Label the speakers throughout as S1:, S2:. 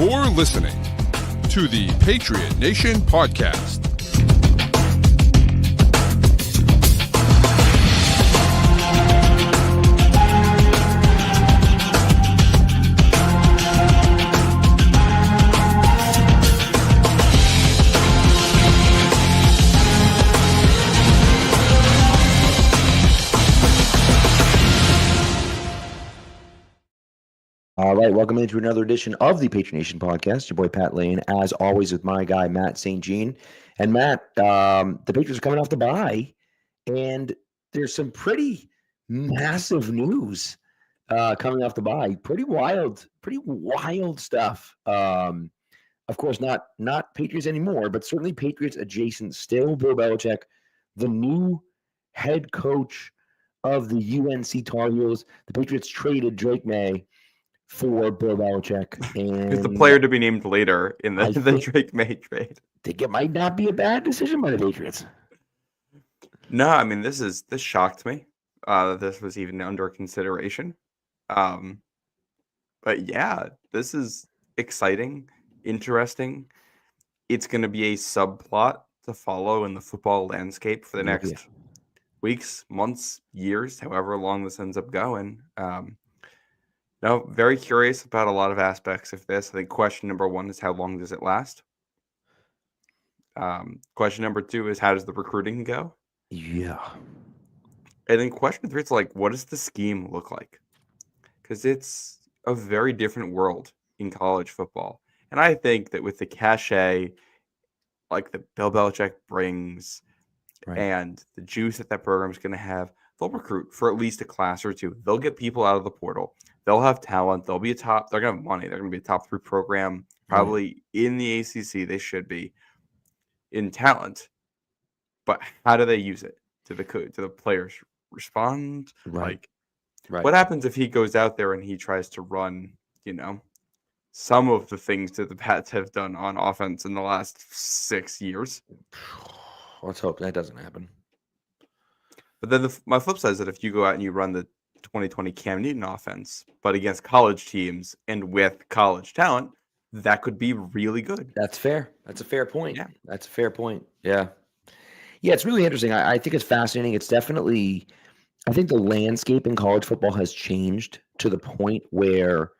S1: You're listening to the Patriot Nation Podcast.
S2: All right, welcome into another edition of the Patriots Nation Podcast. Your boy Pat Lane, as always, with my guy Matt St. Jean. And Matt, the Patriots are coming off the bye, and there's some pretty massive news coming off the bye. Pretty wild stuff. Of course, not Patriots anymore, but certainly Patriots adjacent. Still, Bill Belichick, the new head coach of the UNC Tar Heels. The Patriots traded Drake May for Bill Belichick. And
S3: it's the player to be named later in the Drake May trade.
S2: I think it might not be a bad decision by the Patriots.
S3: No, I mean, this shocked me. This was even under consideration. But yeah, this is exciting, interesting. It's going to be a subplot to follow in the football landscape for the next weeks, months, years, however long this ends up going. No, very curious about a lot of aspects of this. I think question number one is how long does it last? Question number two is how does the recruiting go?
S2: Yeah.
S3: And then question three is like, what does the scheme look like? Because it's a very different world in college football. And I think that with the cachet, like that Bill Belichick brings, and the juice that program is going to have, they'll recruit for at least a class or two. They'll get people out of the portal. They'll have talent. They'll be they're going to have money. They're going to be a top 3 program, probably in the ACC. They should be in talent. But how do they use it? Do the players respond?
S2: Right.
S3: What happens if he goes out there and he tries to run, some of the things that the Pats have done on offense in the last 6 years?
S2: Let's hope that doesn't happen.
S3: But then my flip side is that if you go out and you run the 2020 Cam Newton offense, but against college teams and with college talent, that could be really good.
S2: That's fair. That's a fair point.
S3: Yeah.
S2: That's a fair point. Yeah. Yeah, it's really interesting. I think it's fascinating. It's definitely, I think the landscape in college football has changed to the point where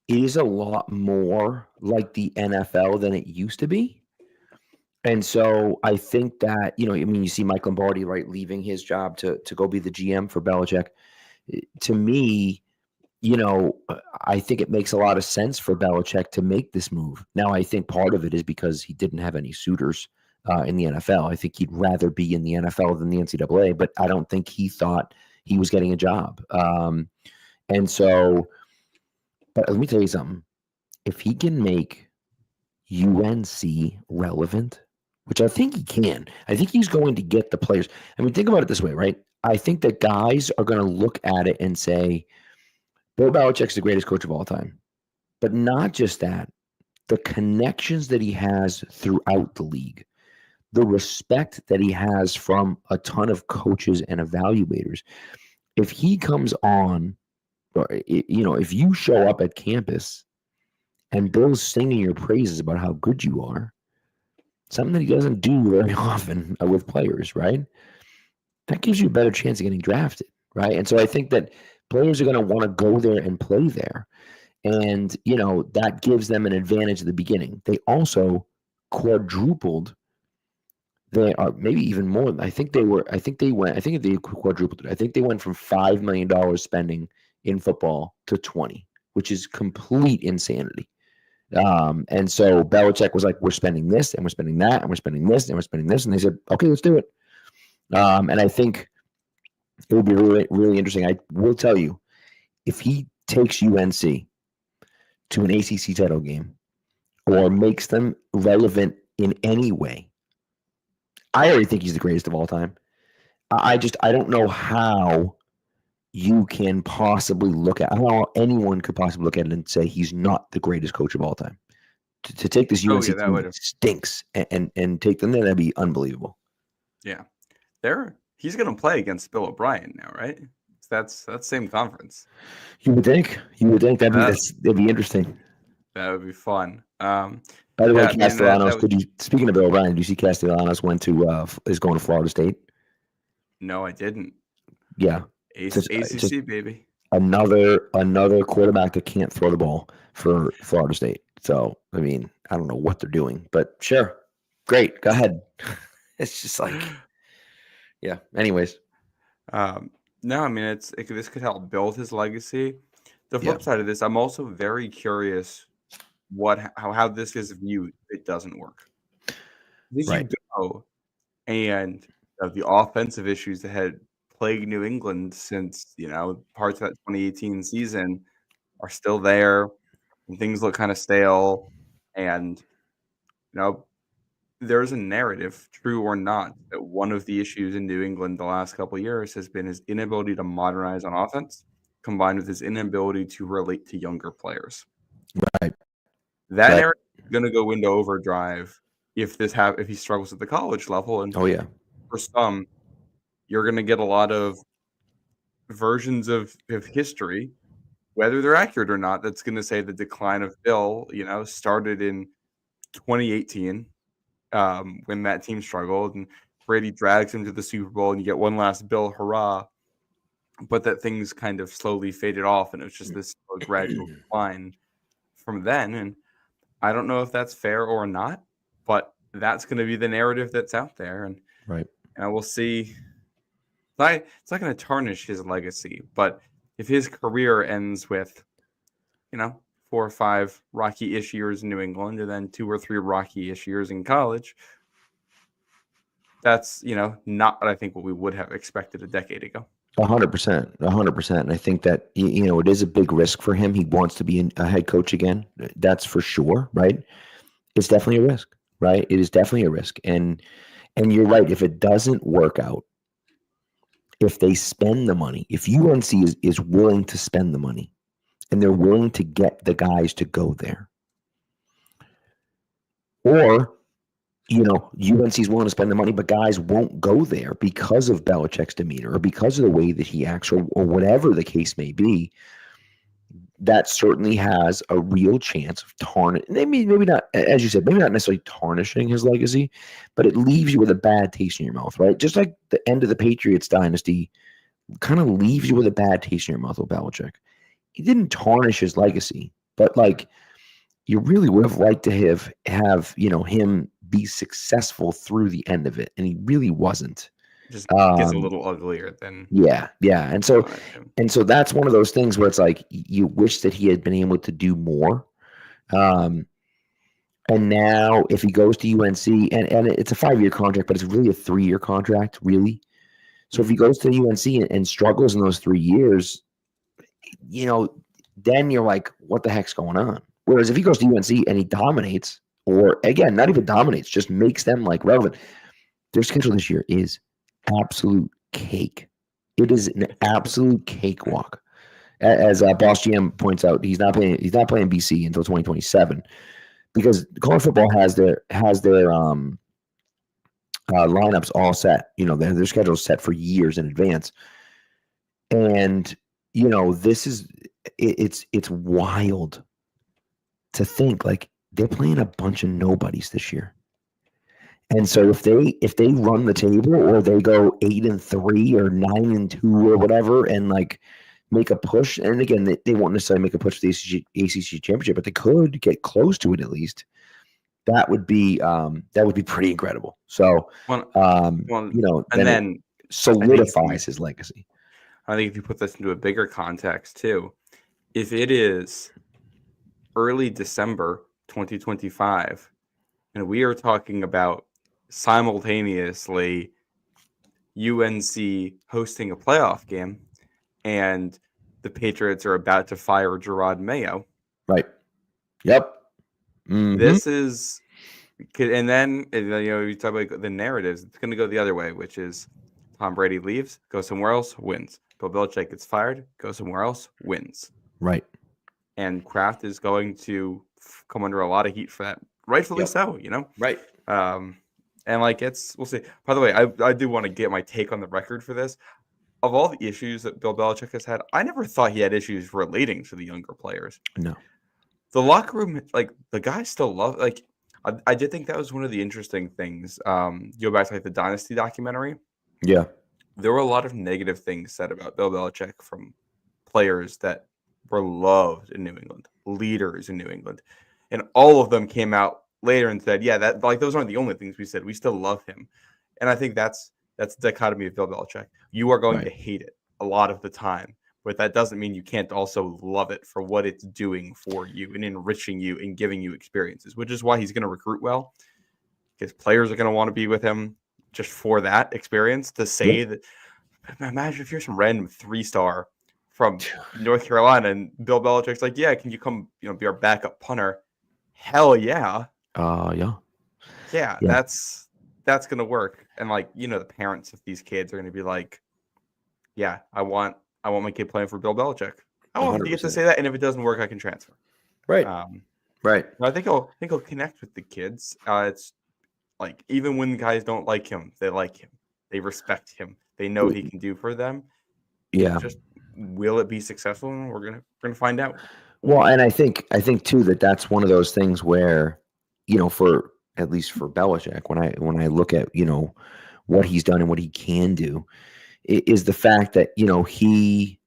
S2: it is a lot more like the NFL than it used to be. And so I think that, you see Mike Lombardi, right, leaving his job to go be the GM for Belichick. To me, I think it makes a lot of sense for Belichick to make this move. Now, I think part of it is because he didn't have any suitors in the NFL. I think he'd rather be in the NFL than the NCAA, but I don't think he thought he was getting a job. But let me tell you something. If he can make UNC relevant, which I think he can. I think he's going to get the players. I mean, think about it this way, right? I think that guys are going to look at it and say, Bill Belichick's the greatest coach of all time. But not just that, the connections that he has throughout the league, the respect that he has from a ton of coaches and evaluators. If he comes on, or, if you show up at campus and Bill's singing your praises about how good you are, something that he doesn't do very often with players, right? That gives you a better chance of getting drafted, right? And so I think that players are going to want to go there and play there. And, that gives them an advantage at the beginning. They also quadrupled maybe even more. I think they quadrupled it. I think they went from $5 million spending in football to 20, which is complete insanity. And so Belichick was like, we're spending this and we're spending that and we're spending this and we're spending this. And they said, okay, let's do it. And I think it would be really, really interesting. I will tell you, if he takes UNC to an ACC title game or makes them relevant in any way, I already think he's the greatest of all time. I don't know how you can possibly look at how anyone could possibly look at it and say he's not the greatest coach of all time. To take this UNC team stinks and take them there, that'd be unbelievable.
S3: Yeah. He's going to play against Bill O'Brien now, right? That's same conference.
S2: You would think that'd be interesting.
S3: That would be fun.
S2: By the way,
S3: Yeah, I mean
S2: Castellanos,
S3: that was
S2: speaking of Bill O'Brien, did you see Castellanos is going to Florida State?
S3: no, I didn't.
S2: Yeah. Just
S3: ACC baby.
S2: another quarterback that can't throw the ball for Florida State. So, I mean, I don't know what they're doing, but sure. Great. Go ahead. It's just like, yeah. Anyways.
S3: No, I mean this could help build his legacy. The
S2: Yeah.
S3: flip side of this, I'm also very curious how this is viewed if it doesn't work. Did you
S2: Right.
S3: go and the offensive issues that had plagued New England since, parts of that 2018 season are still there and things look kind of stale. And, there's a narrative, true or not, that one of the issues in New England the last couple of years has been his inability to modernize on offense, combined with his inability to relate to younger players.
S2: Right.
S3: That narrative is going to go into overdrive if he struggles at the college level. And
S2: Oh, yeah.
S3: for some, you're going to get a lot of versions of history, whether they're accurate or not, that's going to say the decline of Bill, started in 2018 when that team struggled and Brady drags him to the Super Bowl and you get one last Bill hurrah, but that things kind of slowly faded off and it was just this gradual decline from then. And I don't know if that's fair or not, but that's going to be the narrative that's out there. And
S2: right.
S3: We'll see. It's not going to tarnish his legacy, but if his career ends with, 4 or 5 rocky-ish years in New England and then 2 or 3 rocky-ish years in college, that's, not what I think what we would have expected a decade ago.
S2: 100%. 100%. And I think that, it is a big risk for him. He wants to be a head coach again. That's for sure, right? It's definitely a risk, right? It is definitely a risk. And you're right. If it doesn't work out, if they spend the money, if UNC is willing to spend the money and they're willing to get the guys to go there, or, UNC is willing to spend the money, but guys won't go there because of Belichick's demeanor or because of the way that he acts or whatever the case may be, that certainly has a real chance of maybe not, as you said, maybe not necessarily tarnishing his legacy, but it leaves you with a bad taste in your mouth, right? Just like the end of the Patriots dynasty kind of leaves you with a bad taste in your mouth with Belichick. He didn't tarnish his legacy, but you really would have liked to have him be successful through the end of it, and he really wasn't.
S3: Just gets a little uglier than
S2: yeah. And so that's one of those things where it's like you wish that he had been able to do more. And now if he goes to UNC and it's a 5-year contract, but it's really a 3-year contract, really. So if he goes to UNC and struggles in those 3 years, then you're like, what the heck's going on? Whereas if he goes to UNC and he dominates, or again, not even dominates, just makes them relevant, their schedule this year is absolute cake. It is an absolute cakewalk. As Boss GM points out, he's not playing BC until 2027 because college football has their lineups all set. Their schedule is set for years in advance, and this is it's wild to think they're playing a bunch of nobodies this year. And so if they run the table or they go 8-3 or 9-2 or whatever and make a push, and again they won't necessarily make a push for the ACC championship, but they could get close to it at least. That would be pretty incredible. So then solidifies his legacy.
S3: I think if you put this into a bigger context too, if it is early December 2025 and we are talking about simultaneously UNC hosting a playoff game and the Patriots are about to fire Gerard Mayo.
S2: Right. Yep. Mm-hmm.
S3: This is, and then you talk about the narratives. It's going to go the other way, which is Tom Brady leaves, goes somewhere else, wins. Bill Belichick gets fired, goes somewhere else, wins.
S2: Right.
S3: And Kraft is going to come under a lot of heat for that, rightfully so.
S2: Right.
S3: And we'll see. By the way, I do want to get my take on the record for this. Of all the issues that Bill Belichick has had, I never thought he had issues relating to the younger players.
S2: No.
S3: the locker room, like the guys still love. Like I did think that was one of the interesting things. Go back to like the Dynasty documentary.
S2: Yeah.
S3: There were a lot of negative things said about Bill Belichick from players that were loved in New England, leaders in New England, and all of them came out later and said, "Yeah, that like those aren't the only things we said. We still love him." And I think that's the dichotomy of Bill Belichick. You are going to hate it a lot of the time, but that doesn't mean you can't also love it for what it's doing for you and enriching you and giving you experiences, which is why he's going to recruit well, because players are going to want to be with him just for that experience. To say that, imagine if you're some random 3-star from North Carolina and Bill Belichick's like, "Yeah, can you come, be our backup punter?" Hell yeah.
S2: Yeah.
S3: Yeah, that's going to work. And like, the parents of these kids are going to be like, "Yeah, I want my kid playing for Bill Belichick. I want to get to say that, and if it doesn't work, I can transfer."
S2: Right.
S3: Right. I think he'll connect with the kids. It's like even when guys don't like him, they like him. They respect him. They know what he can do for them.
S2: Yeah.
S3: Just will it be successful? We're gonna find out.
S2: Well, and I think too that's one of those things where, for at least for Belichick, when I look at what he's done and what he can do, is the fact that he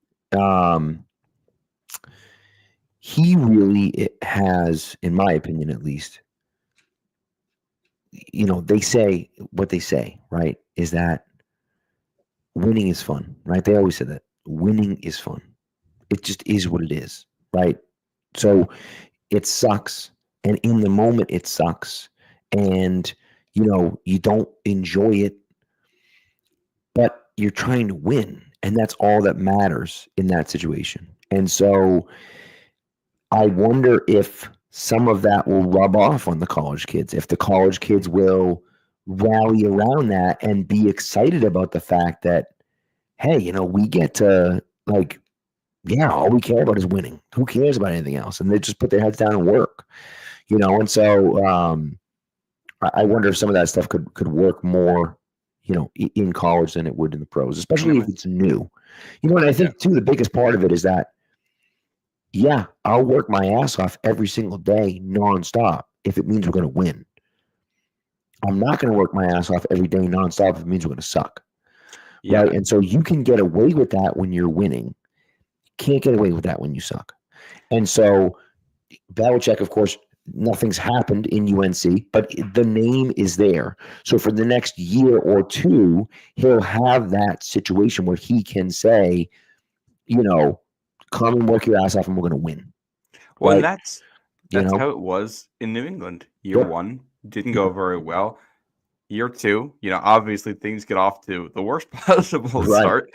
S2: really has, in my opinion at least, they say what they say, right? Is that winning is fun, right? They always say that winning is fun. It just is what it is, right? So it sucks. And in the moment, it sucks. And, you don't enjoy it, but you're trying to win. And that's all that matters in that situation. And so I wonder if some of that will rub off on the college kids, if the college kids will rally around that and be excited about the fact that, hey, we get to all we care about is winning. Who cares about anything else? And they just put their heads down and work, and so I wonder if some of that stuff could work more, in college than it would in the pros, especially if it's new. And I think too, the biggest part of it is that, yeah, I'll work my ass off every single day nonstop if it means we're going to win. I'm not going to work my ass off every day nonstop if it means we're going to suck. Yeah. Right. And so you can get away with that when you're winning. Can't get away with that when you suck. And so Belichick, of course, nothing's happened in UNC, but the name is there. So for the next year or two, he'll have that situation where he can say, come and work your ass off and we're going to win.
S3: Well, right? And that's how it was in New England. Year one didn't go very well. Year two, obviously things get off to the worst possible start.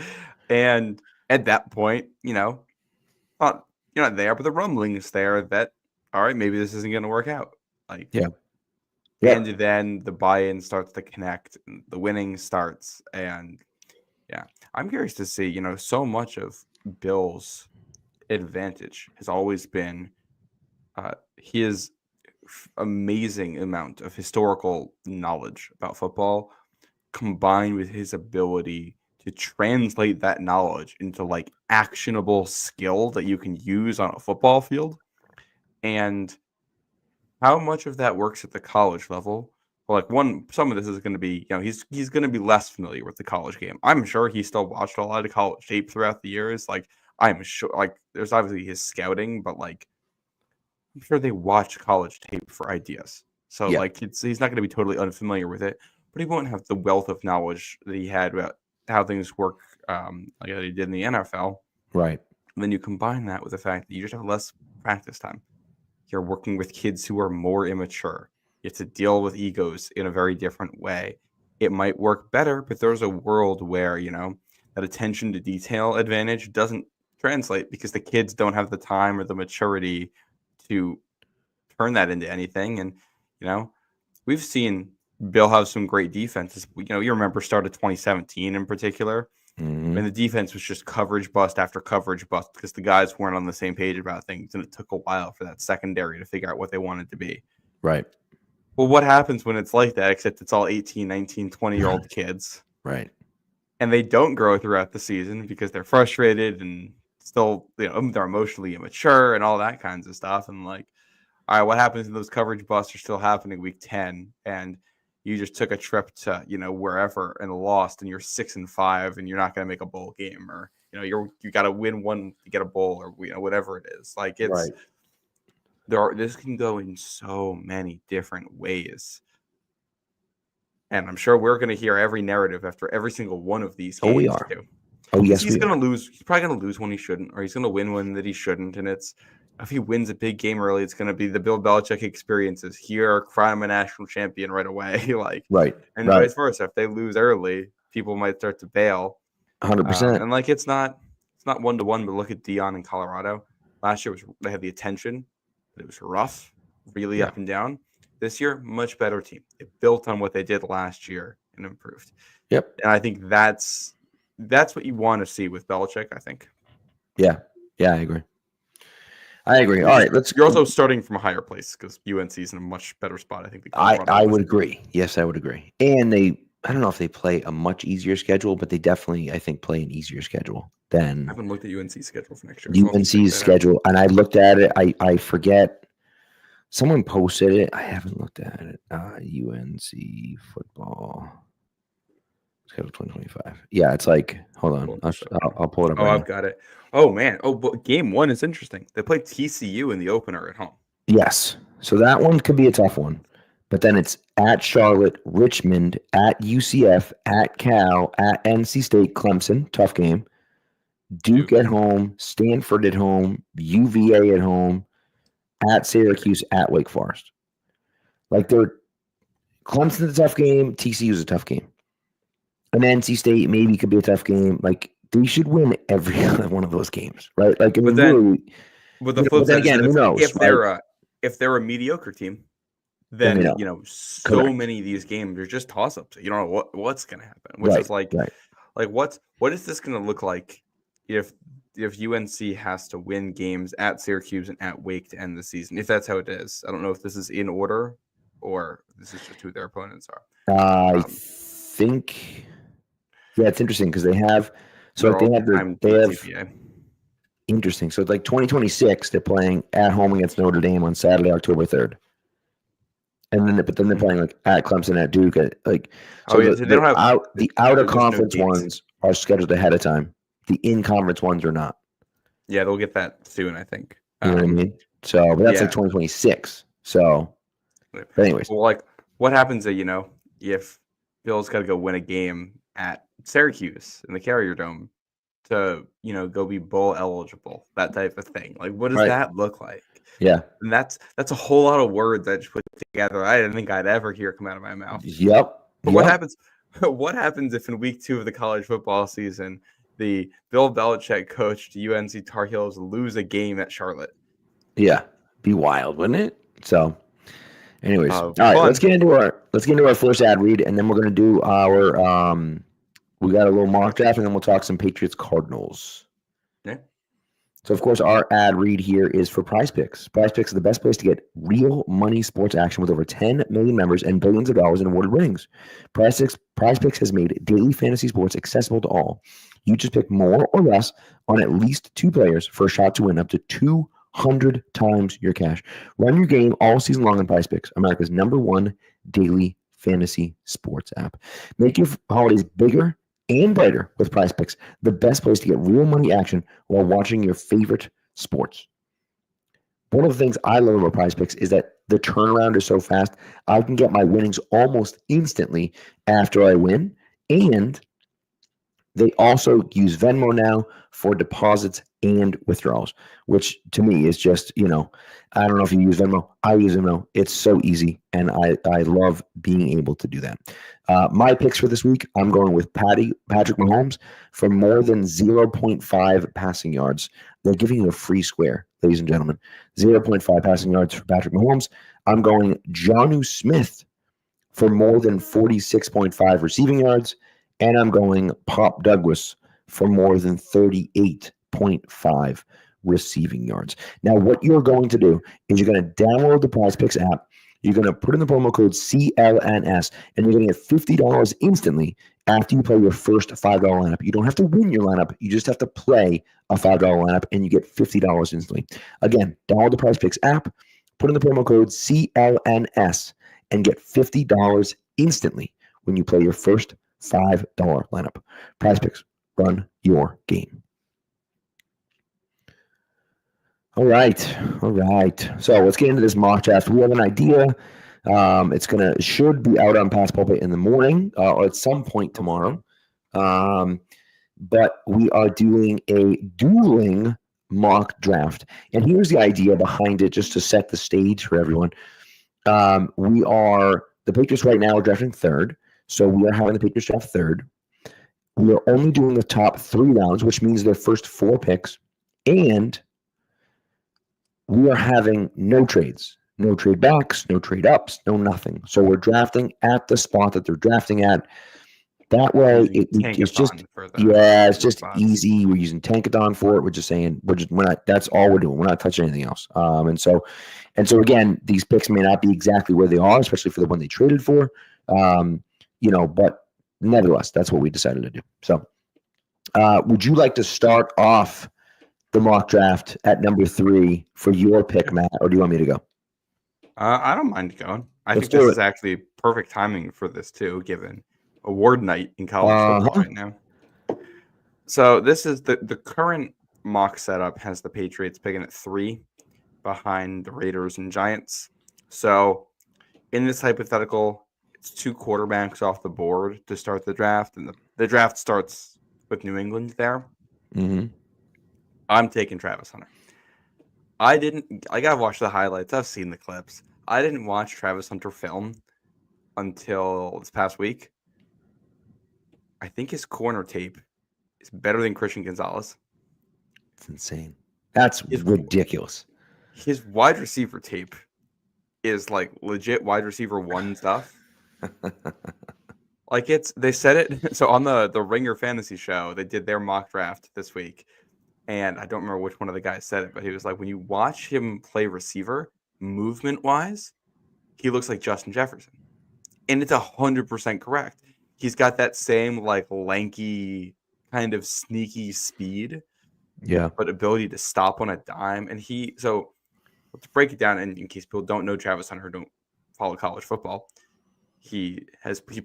S3: And at that point, you're not there, but the rumblings there that, all right, maybe this isn't going to work out. And then the buy-in starts to connect, and the winning starts. And I'm curious to see, so much of Bill's advantage has always been his amazing amount of historical knowledge about football, combined with his ability to translate that knowledge into actionable skill that you can use on a football field. And how much of that works at the college level? Well, some of this is going to be, he's going to be less familiar with the college game. I'm sure he still watched a lot of college tape throughout the years. I'm sure, there's obviously his scouting, but I'm sure they watch college tape for ideas. So he's not going to be totally unfamiliar with it, but he won't have the wealth of knowledge that he had about how things work, like that he did in the NFL.
S2: Right.
S3: And then you combine that with the fact that you just have less practice time. You're working with kids who are more immature. You have to deal with egos in a very different way. It might work better, but there's a world where, that attention to detail advantage doesn't translate because the kids don't have the time or the maturity to turn that into anything. And, we've seen Bill have some great defenses. You remember start of 2017 in particular.
S2: Mm-hmm.
S3: And the defense was just coverage bust after coverage bust because the guys weren't on the same page about things. And it took a while for that secondary to figure out what they wanted to be.
S2: Right.
S3: Well, what happens when it's like that, except it's all 18, 19, 20-year-old kids?
S2: Right.
S3: And they don't grow throughout the season because they're frustrated and still, they're emotionally immature and all that kinds of stuff. And all right, what happens if those coverage busts are still happening week 10 and you just took a trip to, wherever and lost and you're 6-5 and you're not going to make a bowl game, or, you got to win one to get a bowl, or, whatever it is. Like it's,
S2: right.
S3: this can go in so many different ways. And I'm sure we're going to hear every narrative after every single one of these games.
S2: Oh, we are.
S3: Too.
S2: Oh, yes,
S3: he's going to lose. He's probably going to lose one he shouldn't, or he's going to win one that he shouldn't. And if he wins a big game early, it's going to be the Bill Belichick experiences here, crown him a national champion right away. And vice versa. If they lose early, people might start to bail.
S2: 100%.
S3: And it's not 1-to-1, but look at Dion in Colorado. Last year they had the attention, but it was rough, really up and down. This year, much better team. It built on what they did last year and improved.
S2: Yep.
S3: And I think that's what you want to see with Belichick, I think.
S2: Yeah, I agree. All right,
S3: You're also starting from a higher place because UNC is in a much better spot, I think.
S2: I would agree. Yes, I would agree. And I don't know if they play a much easier schedule, but they definitely, I think, play an easier schedule than.
S3: I haven't looked at UNC's schedule for next year.
S2: UNC's schedule, and I looked at it. I forget. Someone posted it. I haven't looked at it. UNC football schedule 2025. Yeah, it's like, hold on. I'll pull it up.
S3: Oh, I've got it. Oh, man. Oh, but game one is interesting. They play TCU in the opener at home.
S2: Yes. So that one could be a tough one. But then it's at Charlotte, Richmond, at UCF, at Cal, at NC State, Clemson, tough game. Duke at home, Stanford at home, UVA at home, at Syracuse, at Wake Forest. Clemson's a tough game, TCU's a tough game. And NC State maybe could be a tough game. They should win every other one of those games, right?
S3: But the flip side again, who knows? If they're a mediocre team, then so many of these games are just toss-ups. You don't know what's going to happen. Which is what is this going to look like if UNC has to win games at Syracuse and at Wake to end the season? If that's how it is, I don't know if this is in order or this is just who their opponents are.
S2: I think, it's interesting because they have. So they have interesting. So 2026, they're playing at home against Notre Dame on Saturday, October 3rd. And then, they're playing at Clemson, at Duke. The outer conference ones are scheduled ahead of time. The in-conference ones are not.
S3: Yeah, they'll get that soon, I think.
S2: You know what I mean? So, but that's 2026. So, but anyways.
S3: Well, what happens if Bill's got to go win a game at Syracuse in the Carrier Dome to, go be bowl eligible, that type of thing. What does that look like?
S2: Yeah.
S3: And that's a whole lot of words I just put together. I didn't think I'd ever hear come out of my mouth.
S2: Yep.
S3: But what happens if in week 2 of the college football season, the Bill Belichick coached UNC Tar Heels lose a game at Charlotte?
S2: Yeah. Be wild, wouldn't it? So anyways. All right, let's get into our first ad read, and then we're gonna do our we got a little mock draft, and then we'll talk some Patriots Cardinals.
S3: Yeah.
S2: So, of course, our ad read here is for Prize Picks. Prize Picks is the best place to get real money sports action with over 10 million members and billions of dollars in awarded winnings. Prize Picks has made daily fantasy sports accessible to all. You just pick more or less on at least 2 players for a shot to win up to 200 times your cash. Run your game all season long on Prize Picks, America's #1 daily fantasy sports app. Make your holidays bigger and brighter with Prize Picks, the best place to get real money action while watching your favorite sports. One of the things I love about Prize Picks is that the turnaround is so fast. I can get my winnings almost instantly after I win, and they also use Venmo now for deposits and withdrawals, which to me is just, I don't know if you use Venmo. I use Venmo. It's so easy, and I love being able to do that. My picks for this week, I'm going with Patrick Mahomes for more than 0.5 passing yards. They're giving you a free square, ladies and gentlemen. 0.5 passing yards for Patrick Mahomes. I'm going Jonnu Smith for more than 46.5 receiving yards. And I'm going Pop Douglas for more than 38.5 receiving yards. Now, what you're going to do is you're going to download the Prize Picks app. You're going to put in the promo code CLNS, and you're going to get $50 instantly after you play your first $5 lineup. You don't have to win your lineup. You just have to play a $5 lineup, and you get $50 instantly. Again, download the Prize Picks app. Put in the promo code CLNS and get $50 instantly when you play your first $5 lineup. Prize Picks, run your game. All right. So let's get into this mock draft. We have an idea. It should be out on Pass Pulpit in the morning or at some point tomorrow. But we are doing a dueling mock draft. And here's the idea behind it, just to set the stage for everyone. The Patriots right now are drafting third. So we are having the Patriots draft third. We are only doing the top 3 rounds, which means their first 4 picks. And we are having no trades, no trade backs, no trade ups, no nothing. So we're drafting at the spot that they're drafting at. That way, it's just easy. We're using Tankathon for it. We're just saying that's all we're doing. We're not touching anything else. And so again, these picks may not be exactly where they are, especially for the one they traded for. But nevertheless, that's what we decided to do. So, would you like to start off the mock draft at number 3 for your pick, Matt, or do you want me to go?
S3: I don't mind going. I think this is actually perfect timing for this too, given award night in college football right now. So this is the current mock setup has the Patriots picking at 3 behind the Raiders and Giants. So in this hypothetical, it's 2 quarterbacks off the board to start the draft, and the draft starts with New England there.
S2: Mm-hmm.
S3: I'm taking Travis Hunter. I gotta watch the highlights. I've seen the clips. I didn't watch Travis Hunter film until this past week. I think his corner tape is better than Christian Gonzalez.
S2: It's insane. That's ridiculous.
S3: His wide receiver tape is like legit wide receiver 1 stuff. Like they said it. So on the Ringer Fantasy Show, they did their mock draft this week. And I don't remember which one of the guys said it, but he was like, when you watch him play receiver, movement-wise, he looks like Justin Jefferson. And it's 100% correct. He's got that same like lanky, kind of sneaky speed.
S2: Yeah.
S3: But ability to stop on a dime. And so to break it down, and in case people don't know Travis Hunter, don't follow college football, he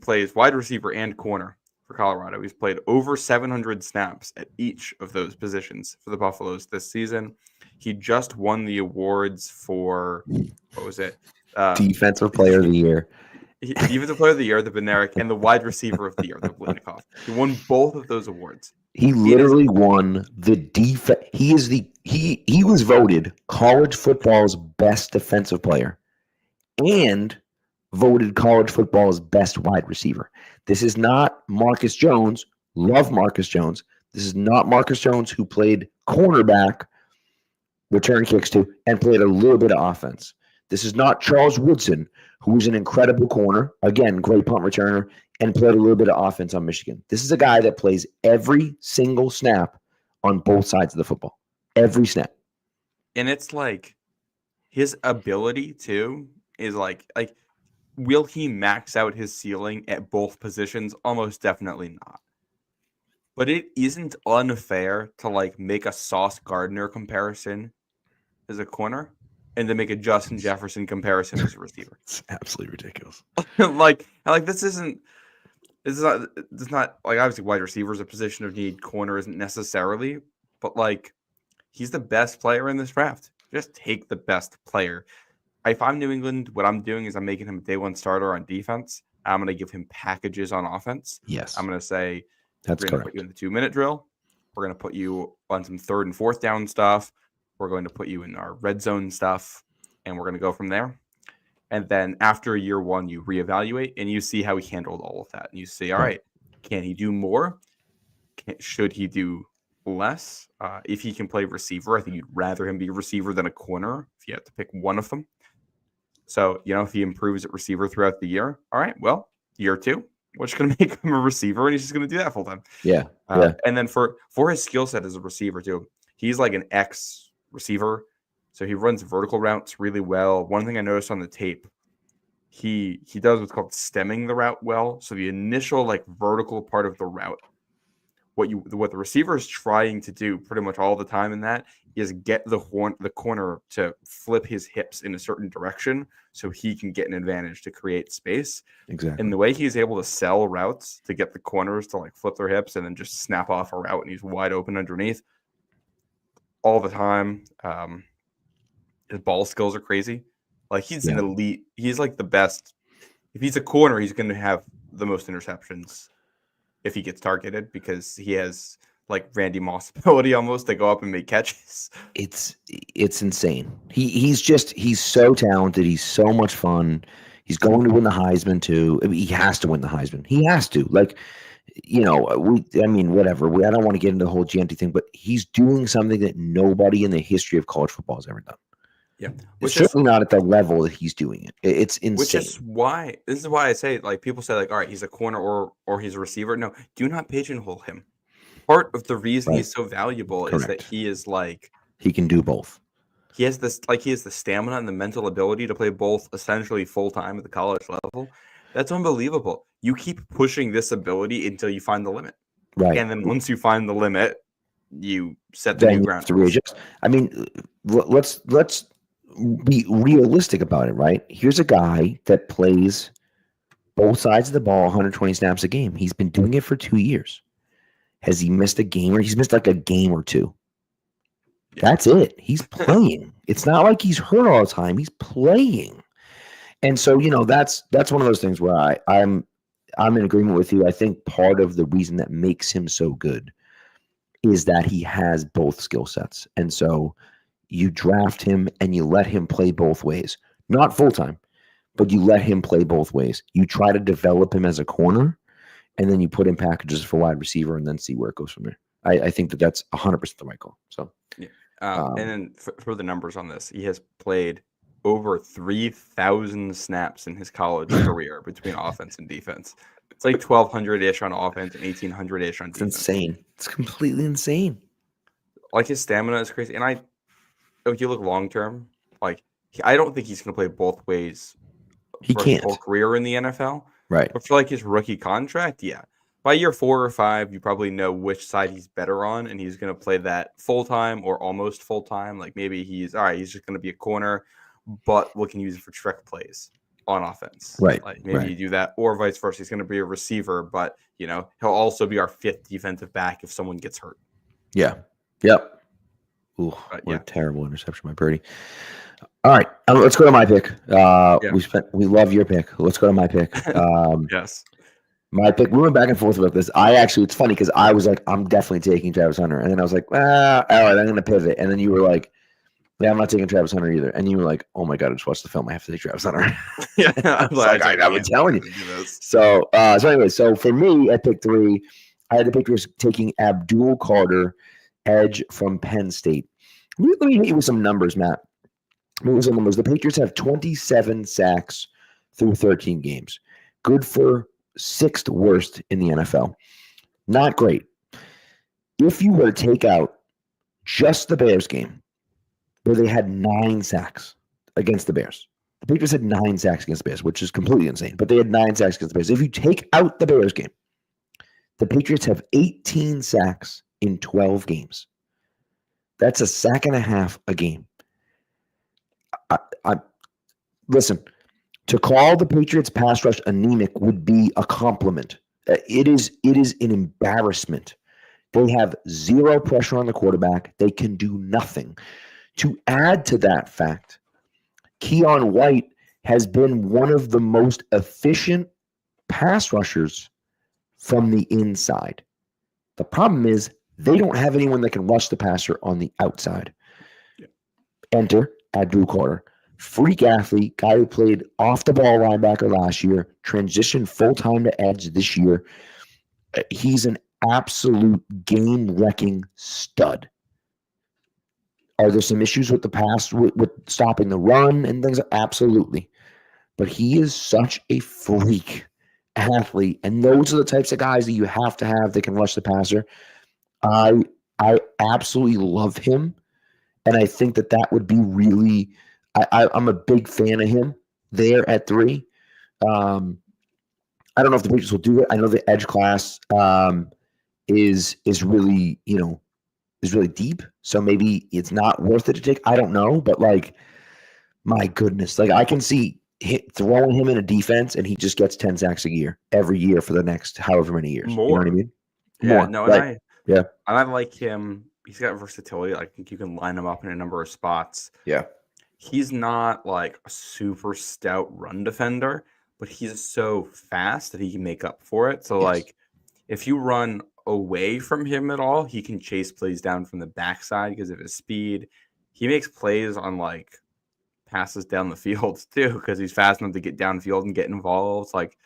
S3: plays wide receiver and corner for Colorado. He's played over 700 snaps at each of those positions for the Buffaloes this season. He just won the awards for, what was it?
S2: Defensive Player of the Year.
S3: Defensive Player of the Year, the Beneric, and the Wide Receiver of the Year, the Blinikoff. He won both of those awards.
S2: He literally won the defense. He was voted college football's best defensive player and voted college football's best wide receiver. This is not Marcus Jones. Love Marcus Jones. This is not Marcus Jones, who played cornerback, return kicks to, and played a little bit of offense. This is not Charles Woodson, who is an incredible corner, again, great punt returner, and played a little bit of offense on Michigan. This is a guy that plays every single snap on both sides of the football. Every snap.
S3: And it's like his ability, too, is like will he max out his ceiling at both positions? Almost definitely not. But it isn't unfair to like make a Sauce Gardner comparison as a corner and to make a Justin Jefferson comparison as a receiver.
S2: It's absolutely ridiculous.
S3: This is not like, obviously wide receiver is a position of need. Corner isn't necessarily, but like he's the best player in this draft. Just take the best player. If I'm New England, what I'm doing is I'm making him a day 1 starter on defense. I'm going to give him packages on offense.
S2: Yes.
S3: I'm going to say,
S2: that's
S3: we're going to put you in the 2-minute drill. We're going to put you on some 3rd and 4th down stuff. We're going to put you in our red zone stuff, and we're going to go from there. And then after year 1, you reevaluate, and you see how he handled all of that. And you say, all right, can he do more? Should he do less? If he can play receiver, I think you'd rather him be a receiver than a corner if you have to pick one of them. So, if he improves at receiver throughout the year, all right, well, year 2, we're just going to make him a receiver, and he's just going to do that full time.
S2: Yeah.
S3: And then for his skill set as a receiver, too, he's like an X receiver. So he runs vertical routes really well. One thing I noticed on the tape, he does what's called stemming the route well. So the initial like vertical part of the route, what the receiver is trying to do pretty much all the time in that is get the corner to flip his hips in a certain direction so he can get an advantage to create space.
S2: Exactly.
S3: And the way he's able to sell routes to get the corners to like flip their hips and then just snap off a route and he's wide open underneath all the time. His ball skills are crazy. Like he's an elite. He's like the best. If he's a corner, he's going to have the most interceptions if he gets targeted because he has like Randy Moss ability almost to go up and make catches.
S2: It's insane. He's so talented. He's so much fun. He's going to win the Heisman too. I mean, he has to win the Heisman. He has to. Like, whatever. I don't want to get into the whole Gianti thing, but he's doing something that nobody in the history of college football has ever done.
S3: Yeah,
S2: it's certainly not at the level that he's doing it. It's insane.
S3: Which is why I say, like, people say, like, all right, he's a corner or he's a receiver. No, do not pigeonhole him. Part of the reason he's so valuable is that he is like
S2: he can do both.
S3: He has the stamina and the mental ability to play both essentially full time at the college level. That's unbelievable. You keep pushing this ability until you find the limit,
S2: right?
S3: And then once you find the limit, you set the new ground.
S2: To readjust. I mean, let's be realistic about it, right? Here's a guy that plays both sides of the ball 120 snaps a game. He's been doing it for 2 years. Has he missed a game? Or he's missed like a game or two. That's it. He's playing. It's not like he's hurt all the time. He's playing. And so, that's one of those things where I'm in agreement with you. I think part of the reason that makes him so good is that he has both skill sets. And so you draft him and you let him play both ways. Not full-time, but you let him play both ways. You try to develop him as a corner, and then you put in packages for wide receiver and then see where it goes from there. I think that's 100% the right call. So,
S3: yeah. And then for the numbers on this, he has played over 3,000 snaps in his college career between offense and defense. It's like 1,200-ish on offense and 1,800-ish on defense.
S2: It's insane. It's completely insane.
S3: Like his stamina is crazy. And if you look long term, like I don't think he's going to play both ways.
S2: He can't.
S3: His whole career in the NFL,
S2: right?
S3: But for like his rookie contract, yeah. By year 4 or 5, you probably know which side he's better on, and he's going to play that full time or almost full time. Like maybe he's all right. He's just going to be a corner, but we can use it for trick plays on offense.
S2: Right.
S3: Like maybe you do that, or vice versa. He's going to be a receiver, but he'll also be our 5th defensive back if someone gets hurt.
S2: Yeah. Yep. Ooh, what a terrible interception by Purdy. All right, let's go to my pick. We love your pick. Let's go to my pick.
S3: Yes.
S2: My pick. We went back and forth about this. It's funny because I was like, I'm definitely taking Travis Hunter. And then I was like, all right, I'm going to pivot. And then you were like, yeah, I'm not taking Travis Hunter either. And you were like, oh my God, I just watched the film. I have to take Travis Hunter.
S3: Yeah. I was like,
S2: I've been telling you. So anyway, so for me at pick 3, I had the Patriots taking Abdul Carter, edge from Penn State. Let me hit you with some numbers, Matt. The Patriots have 27 sacks through 13 games. Good for 6th worst in the NFL. Not great. If you were to take out just the Bears game, where they had 9 sacks against the Bears. The Patriots had 9 sacks against the Bears, which is completely insane. But they had 9 sacks against the Bears. If you take out the Bears game, the Patriots have 18 sacks in 12 games. That's a sack and a half a game. Listen, to call the Patriots pass rush anemic would be a compliment. It is an embarrassment. They have 0 pressure on the quarterback. They can do nothing. To add to that fact, Keon White has been one of the most efficient pass rushers from the inside. The problem is they don't have anyone that can rush the passer on the outside. Yeah. Enter Abdul Carter. Freak athlete, guy who played off-the-ball linebacker last year, transitioned full-time to edge this year. He's an absolute game-wrecking stud. Are there some issues with the pass, with stopping the run and things? Absolutely. But he is such a freak athlete, and those are the types of guys that you have to have that can rush the passer. I absolutely love him, and I think that would be really I'm a big fan of him there at 3. I don't know if the Patriots will do it. I know the edge class is really, is really deep. So maybe it's not worth it to take. I don't know, but like, my goodness, like I can see throwing him in a defense and he just gets 10 sacks a year every year for the next however many years.
S3: More.
S2: You know what I mean?
S3: Yeah,
S2: More.
S3: no,
S2: right.
S3: and I like him. He's got versatility. I think you can line him up in a number of spots.
S2: Yeah.
S3: He's not like a super stout run defender, but he's so fast that he can make up for it. So like if you run away from him at all, he can chase plays down from the backside because of his speed. He makes plays on like passes down the field too because he's fast enough to get downfield and get involved. Like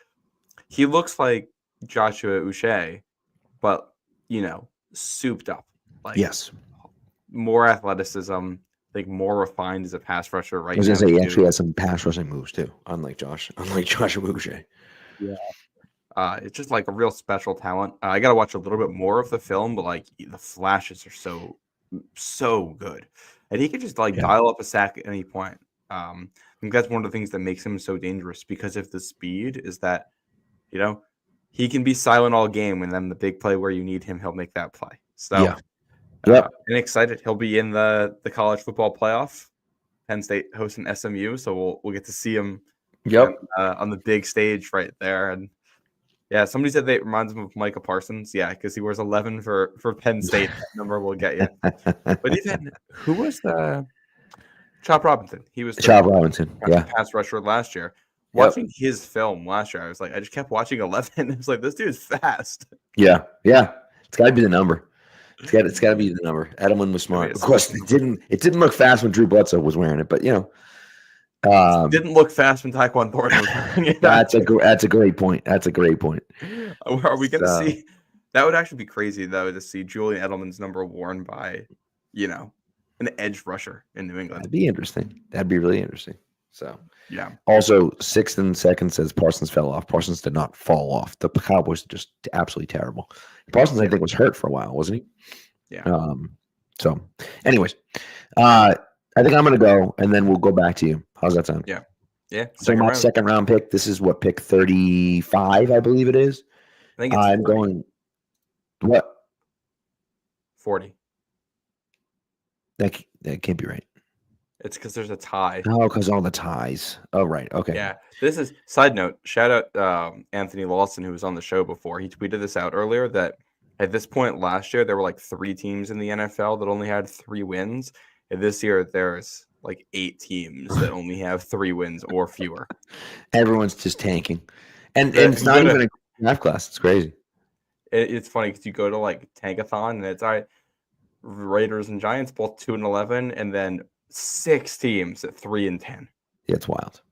S3: he looks like Joshua Uche, but souped up. Like more athleticism, like more refined as a pass rusher right now.
S2: I was gonna say he actually has some pass rushing moves too, unlike Joshua Uche.
S3: Yeah. It's just like a real special talent. I got to watch a little bit more of the film, but like the flashes are so good, and he can just like dial up a sack at any point. I think that's one of the things that makes him so dangerous because of the speed. Is that he can be silent all game, and then the big play where you need him, he'll make that play. So, and excited, he'll be in the college football playoff. Penn State hosting SMU, so we'll get to see him. On the big stage right there, and somebody said that reminds him of Micah Parsons. Yeah, because he wears 11 for Penn State. That number will get you. But even who was the Chop Robinson? He was
S2: Chop Robinson.
S3: Pass rusher last year. Watching his film last year, I was like, I just kept watching 11. It's like this dude is fast.
S2: Yeah. It's got to be the number. It's got to be the number. Edelman was smart. Of course, it didn't look fast when Drew Bledsoe was wearing it, but
S3: didn't look fast when Tyquan Thornton was wearing it.
S2: That's a great point.
S3: Are we going to see? That would actually be crazy though to see Julian Edelman's number worn by, an edge rusher in New England.
S2: That'd be interesting. That'd be really interesting. So
S3: yeah.
S2: Also, 6th and 2nd says Parsons fell off. Parsons did not fall off. The Cowboys are just absolutely terrible. Parsons, I think, was hurt for a while, wasn't he?
S3: Yeah.
S2: So, anyways, I think I'm going to go, and then we'll go back to you. How's that sound?
S3: Yeah. Yeah.
S2: So my second round pick. This is what, pick 35, I believe it is.
S3: I think it's
S2: I'm going. What?
S3: 40.
S2: That can't be right.
S3: It's because there's a tie.
S2: Oh, because all the ties. Oh, right. Okay.
S3: Yeah. This is side note. Shout out Anthony Lawson, who was on the show before. He tweeted this out earlier that at this point last year there were like 3 teams in the NFL that only had 3 wins, and this year there's like 8 teams that only have 3 wins or fewer. Everyone's
S2: just tanking, and it's not even a draft class. It's crazy.
S3: It's funny because you go to like Tankathon and it's all right. Raiders and Giants both 2-11, and then 6 teams at 3-10.
S2: Yeah, it's wild.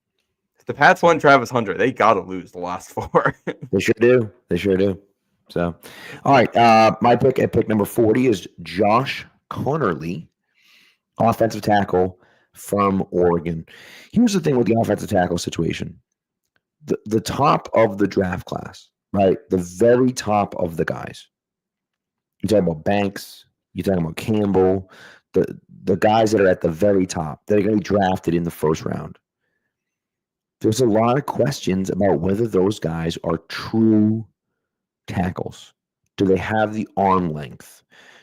S3: If the Pats won Travis Hunter, they gotta lose the last 4.
S2: They sure do. So, all right. My pick at pick number 40 is Josh Conerly, offensive tackle from Oregon. Here's the thing with the offensive tackle situation: the top of the draft class, right? The very top of the guys. You're talking about Banks. You're talking about Campbell. The guys that are at the very top, that are going to be drafted in the first round. There's a lot of questions about whether those guys are true tackles. Do they have the arm length?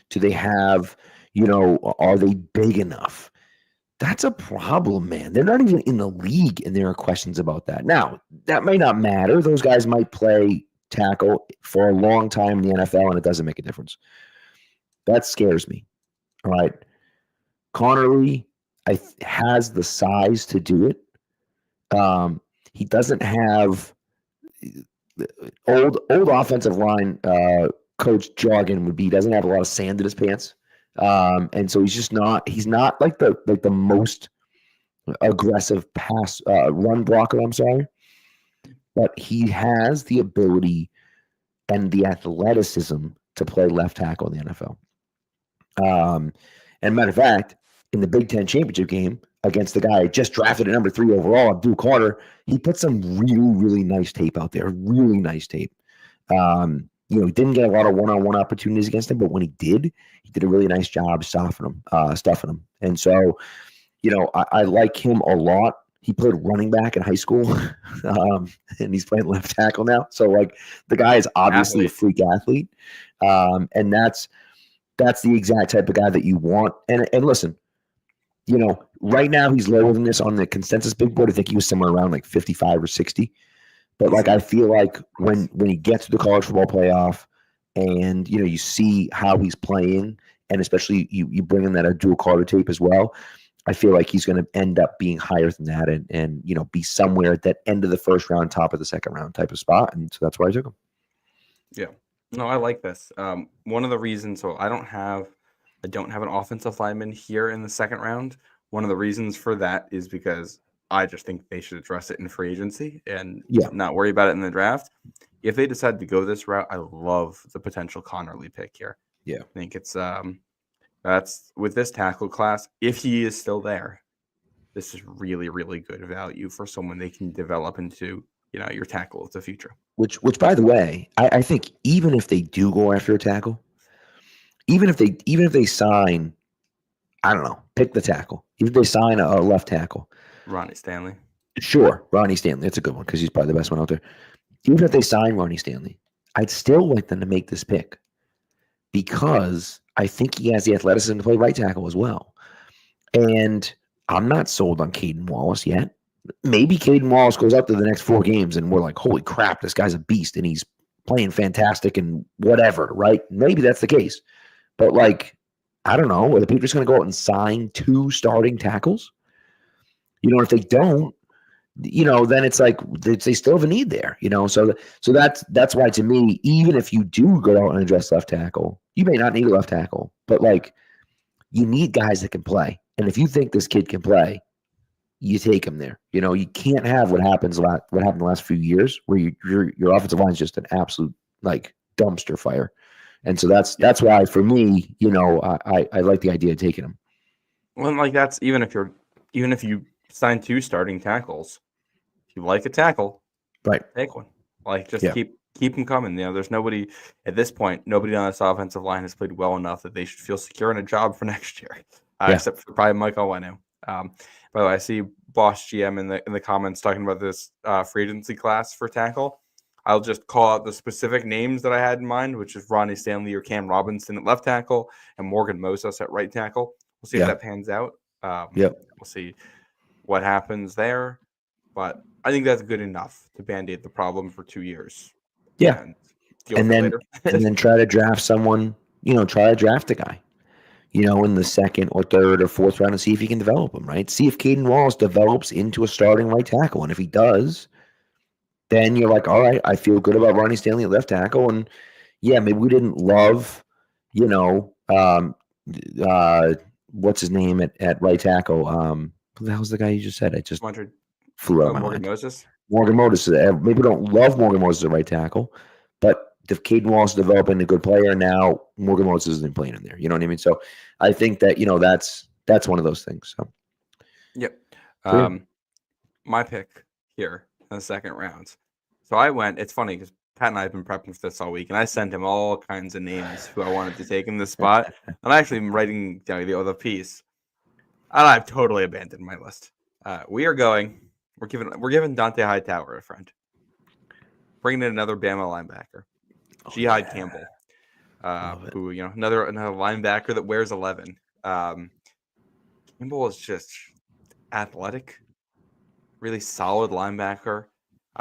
S2: Do they have, are they big enough? That's a problem, man. They're not even in the league, and there are questions about that. Now, that may not matter. Those guys might play tackle for a long time in the NFL, and it doesn't make a difference. That scares me. All right. Conerly has the size to do it. He doesn't have old offensive line coach jargon would be. He doesn't have a lot of sand in his pants, and so he's not like the most aggressive pass run blocker. I'm sorry, but he has the ability and the athleticism to play left tackle in the NFL. And matter of fact, in the Big Ten championship game against the guy just drafted at number 3 overall, Abdul Carter, he put some really, really nice tape out there. Really nice tape. He didn't get a lot of one-on-one opportunities against him, but when he did a really nice job stuffing him. And so, I like him a lot. He played running back in high school, and he's playing left tackle now. So like the guy is obviously a freak athlete, and that's the exact type of guy that you want. And listen, right now he's lower than this on the consensus big board. I think he was somewhere around like 55 or 60. But like I feel like when he gets to the college football playoff, and you see how he's playing, and especially you bring in that dual Carter tape as well. I feel like he's going to end up being higher than that, and be somewhere at that end of the first round, top of the second round type of spot, and so that's why I took him.
S3: Yeah, no, I like this. One of the reasons, so I don't have an offensive lineman here in the second round. One of the reasons for that is because I just think they should address it in free agency and not worry about it in the draft. If they decide to go this route, I love the potential Connerly pick here.
S2: Yeah,
S3: I think it's that's with this tackle class. If he is still there, this is really, really good value for someone they can develop into, your tackle of the future.
S2: Which by the way, I think even if they do go after a tackle, even if they sign, I don't know, pick the tackle. Even if they sign a left tackle,
S3: Ronnie Stanley.
S2: Sure, Ronnie Stanley. That's a good one because he's probably the best one out there. Even if they sign Ronnie Stanley, I'd still like them to make this pick because I think he has the athleticism to play right tackle as well. And I'm not sold on Caden Wallace yet. Maybe Caden Wallace goes up to the next 4 games and we're like, holy crap, this guy's a beast and he's playing fantastic and whatever, right? Maybe that's the case. But like, I don't know. Are the Patriots going to go out and sign 2 starting tackles? If they don't, then it's like they still have a need there, So that's why to me, even if you do go out and address left tackle, you may not need a left tackle, but like you need guys that can play. And if you think this kid can play, you take him there. You can't have what happened the last few years where your offensive line is just an absolute like dumpster fire. And so that's why for me, I like the idea of taking him.
S3: Well, like that's even if you sign 2 starting tackles, if you like a tackle,
S2: right,
S3: take one. Like just keep them coming. There's nobody at this point. Nobody on this offensive line has played well enough that they should feel secure in a job for next year, except for probably Mike Owenu. By the way, I see Boss GM in the comments talking about this free agency class for tackle. I'll just call out the specific names that I had in mind, which is Ronnie Stanley or Cam Robinson at left tackle and Morgan Moses at right tackle. We'll see if that pans out. We'll see what happens there. But I think that's good enough to band-aid the problem for 2 years.
S2: Yeah. And then try to draft someone, try to draft a guy, in the second or third or fourth round and see if he can develop him, right? See if Caden Wallace develops into a starting right tackle. And if he does, then you're like, all right, I feel good about Ronnie Stanley at left tackle. And maybe we didn't love, what's his name at right tackle? Who the hell's the guy you just said? I just flew out of my
S3: Morgan
S2: mind.
S3: Moses?
S2: Morgan Moses. Maybe we don't love Morgan Moses at right tackle, but if Caden Wallace is developing a good player now, Morgan Moses isn't playing in there. You know what I mean? So I think that, that's one of those things. So.
S3: Yep. My pick here in the second round. So I went, it's funny because Pat and I have been prepping for this all week, and I sent him all kinds of names who I wanted to take in this spot. And I actually am writing down the other piece. And I've totally abandoned my list. We're giving Dante Hightower a friend. Bringing in another Bama linebacker. Jihad Campbell. Who, another linebacker that wears 11. Campbell is just athletic, really solid linebacker.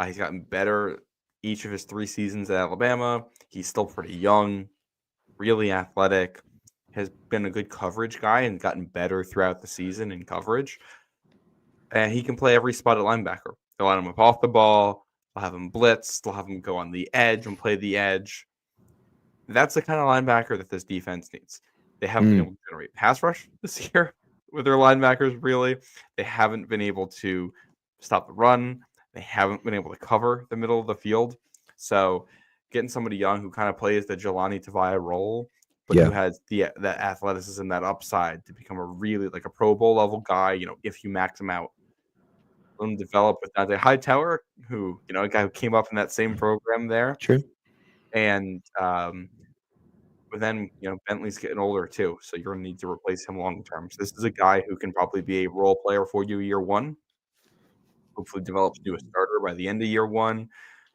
S3: He's gotten better each of his 3 seasons at Alabama. He's still pretty young, really athletic, has been a good coverage guy and gotten better throughout the season in coverage. And he can play every spot at linebacker. They'll line him up off the ball. They'll have him blitz. They'll have him go on the edge and play the edge. That's the kind of linebacker that this defense needs. They haven't been able to generate pass rush this year with their linebackers, really. They haven't been able to stop the run. They haven't been able to cover the middle of the field. So getting somebody young who kind of plays the Jelani Tavai role, but who has that athleticism, that upside to become a really like a Pro Bowl level guy, if you max him out. Let him develop with Dante Hightower, who, a guy who came up in that same program there.
S2: True.
S3: And but then, Bentley's getting older too, so you're going to need to replace him long term. So this is a guy who can probably be a role player for you year 1. hopefully develops into a starter by the end of year 1.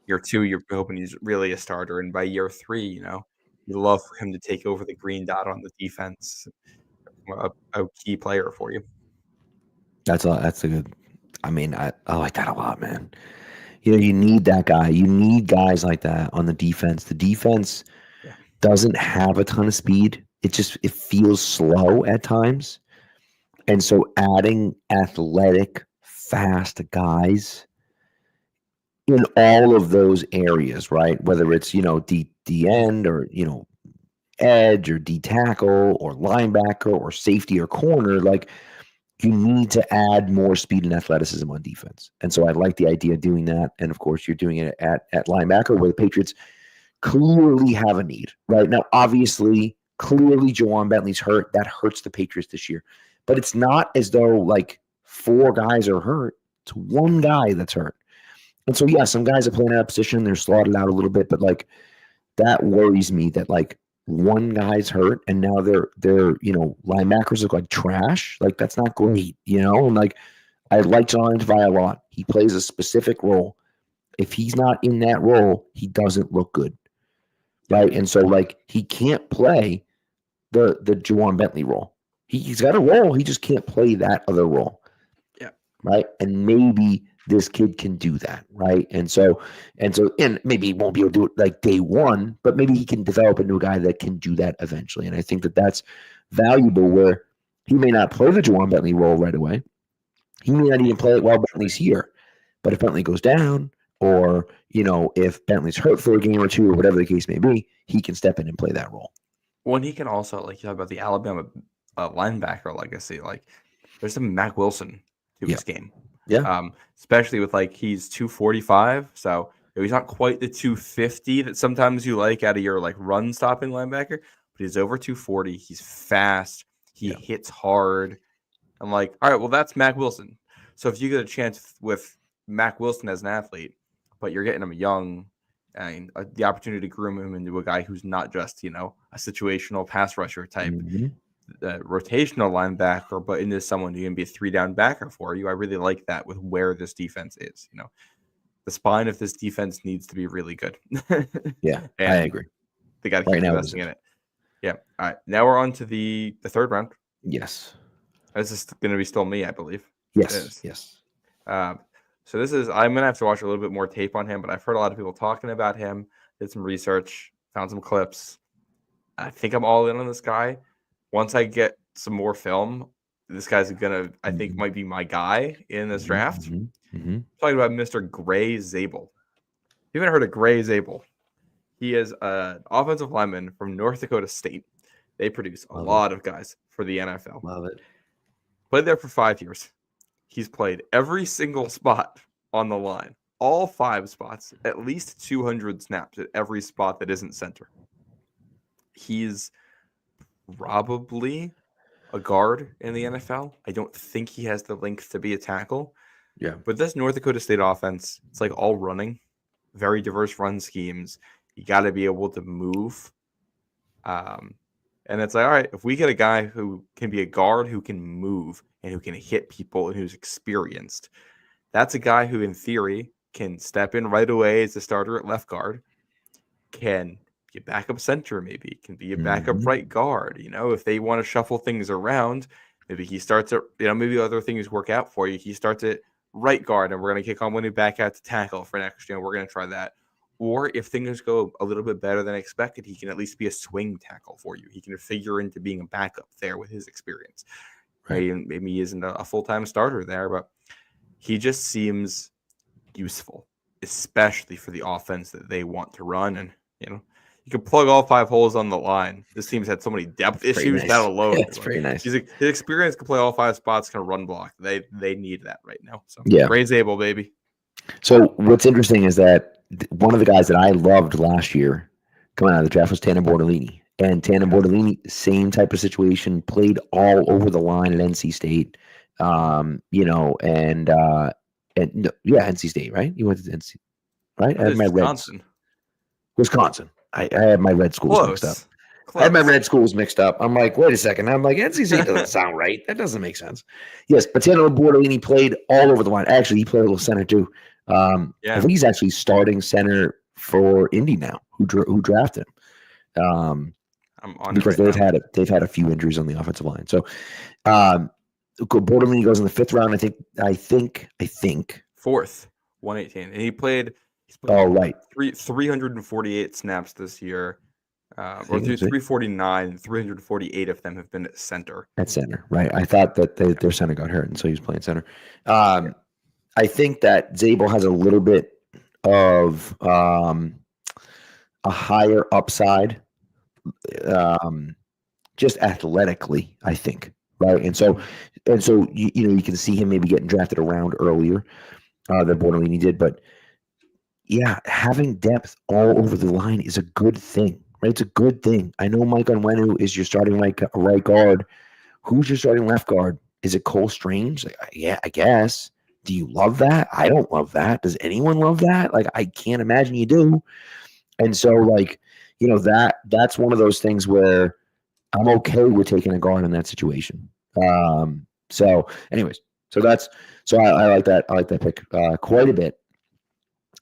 S3: Year 2, you're hoping he's really a starter, and by year 3, you love for him to take over the green dot on the defense, a key player for you.
S2: That's a good. I mean, I like that a lot, man. You need that guy. You need guys like that on the defense. The defense doesn't have a ton of speed. It feels slow at times. And so adding athletic, fast guys in all of those areas, right? Whether it's, D end or, edge or D tackle or linebacker or safety or corner, like you need to add more speed and athleticism on defense. And so I like the idea of doing that. And of course, you're doing it at linebacker where the Patriots clearly have a need right now. Obviously, clearly Juwan Bentley's hurt. That hurts the Patriots this year. But it's not as though like 4 guys are hurt. It's 1 guy that's hurt. And so, yeah, some guys are playing out of position. They're slotted out a little bit. But like that worries me that like 1 guy's hurt and now they're linebackers look like trash. Like that's not great, And like I like John Tavai a lot. He plays a specific role. If he's not in that role, he doesn't look good. Right. And so like he can't play the Juwan Bentley role. He's got a role, he just can't play that other role.
S3: Yeah.
S2: Right. And maybe this kid can do that, right? And maybe he won't be able to do it like day 1, but maybe he can develop a new guy that can do that eventually. And I think that that's valuable where he may not play the Juwan Bentley role right away. He may not even play it while Bentley's here. But if Bentley goes down or, if Bentley's hurt for a game or 2 or whatever the case may be, he can step in and play that role.
S3: Well, and he can also, like you talk about the Alabama linebacker legacy, like there's some Mac Wilson to his game.
S2: Yeah.
S3: Especially with like he's 245, so he's not quite the 250 that sometimes you like out of your like run stopping linebacker, but he's over 240. He's fast. He hits hard. I'm like, all right, well that's Mac Wilson. So if you get a chance with Mac Wilson as an athlete, but you're getting him young, and the opportunity to groom him into a guy who's not just a situational pass rusher type. Rotational linebacker, but into someone who can be a 3-down backer for you. I really like that with where this defense is. The spine of this defense needs to be really good.
S2: Yeah, I agree.
S3: They got to keep investing in it. Yeah. All right. Now we're on to the 3rd round.
S2: Yes.
S3: This is going to be still me, I believe.
S2: Yes. Yes.
S3: So this is, I'm going to have to watch a little bit more tape on him, but I've heard a lot of people talking about him, did some research, found some clips. I think I'm all in on this guy. Once I get some more film, this guy's going to, I think, might be my guy in this draft. Talking about Mr. Gray Zabel. You haven't heard of Gray Zabel? He is an offensive lineman from North Dakota State. They produce a lot of guys for the NFL.
S2: Love it.
S3: Played there for 5 years. He's played every single spot on the line, all 5 spots, at least 200 snaps at every spot that isn't center. He's probably a guard in the NFL. I don't think he has the length to be a tackle.
S2: Yeah.
S3: But this North Dakota State offense, it's like all running, very diverse run schemes. You got to be able to move. And it's like, all right, if we get a guy who can be a guard, who can move and who can hit people and who's experienced, that's a guy who in theory can step in right away as a starter at left guard, can be a backup center, maybe can be a backup right guard. If they want to shuffle things around, maybe he starts at, maybe other things work out for you. He starts at right guard and we're going to kick on when he back out to tackle for next year. We're going to try that. Or if things go a little bit better than expected, he can at least be a swing tackle for you. He can figure into being a backup there with his experience. Right? And maybe he isn't a full-time starter there, but he just seems useful, especially for the offense that they want to run. And, you can plug all 5 holes on the line. This team's had so many depth issues. That alone.
S2: It's pretty nice.
S3: His experience can play all 5 spots, can run block. They need that right now. So Gray's able, baby.
S2: So what's interesting is that one of the guys that I loved last year coming out of the draft was Tanner Bortolini. And Tanner Bortolini, same type of situation, played all over the line at NC State. NC State, right? You went to NC, right? I had my
S3: Wisconsin.
S2: Wisconsin. I had my red schools mixed up. I had my red schools mixed up. I'm like, wait a second. I'm like, NC State doesn't sound right. That doesn't make sense. Yes, Patino Bortolini played all over the line. Actually, he played a little center too. I think he's actually starting center for Indy now, who drafted him.
S3: I'm on
S2: because they've had a few injuries on the offensive line. So Bortolini goes in the 5th round. I think
S3: fourth, 118, and he's played 348 snaps this year. Or 349, 348 of them have been at center.
S2: At center, right? I thought that their center got hurt, and so he was playing center. I think that Zabel has a little bit of a higher upside, just athletically, I think, right? And so you can see him maybe getting drafted around earlier than Bortolini did, but yeah, having depth all over the line is a good thing. Right, it's a good thing. I know Mike Onwenu is your starting right guard. Who's your starting left guard? Is it Cole Strange? Like, yeah, I guess. Do you love that? I don't love that. Does anyone love that? Like, I can't imagine you do. And so, like, that's one of those things where I'm okay with taking a guard in that situation. So anyways, I like that. I like that pick quite a bit.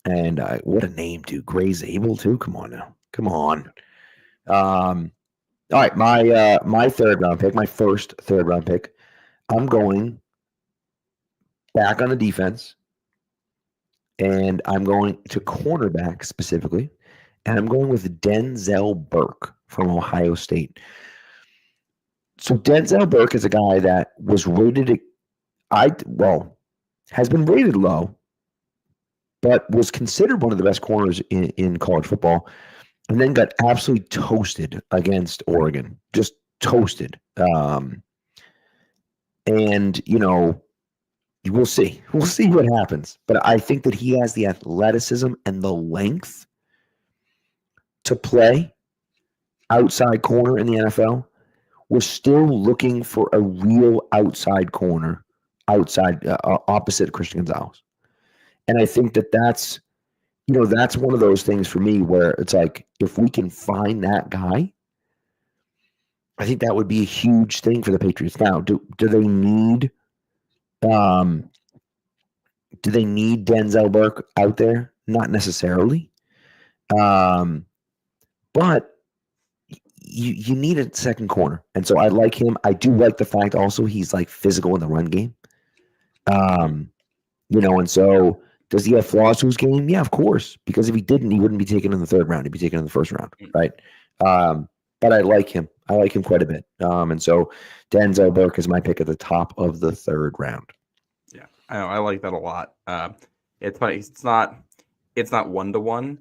S2: And what a name, dude. Gray Zabel too. Come on now. Come on. All right, my third round pick, my first third round pick. I'm going back on the defense, and I'm going to cornerback specifically, and I'm going with Denzel Burke from Ohio State. So Denzel Burke is a guy that was rated, has been rated low, but was considered one of the best corners in college football. And then got absolutely toasted against Oregon, just toasted. And, we'll see. We'll see what happens. But I think that he has the athleticism and the length to play outside corner in the NFL. We're still looking for a real outside corner, opposite Christian Gonzalez. And I think that that's one of those things for me where it's like, if we can find that guy, I think that would be a huge thing for the Patriots. Now, do they need Denzel Burke out there? Not necessarily. But you need a second corner. And so I like him. I do like the fact also he's like physical in the run game. And so does he have flaws to his game? Yeah, of course. Because if he didn't, he wouldn't be taken in the 3rd round. He'd be taken in the 1st round, right? But I like him. I like him quite a bit. And so Denzel Burke is my pick at the top of the 3rd round.
S3: Yeah, I know. I like that a lot. It's funny. It's not 1-to-1,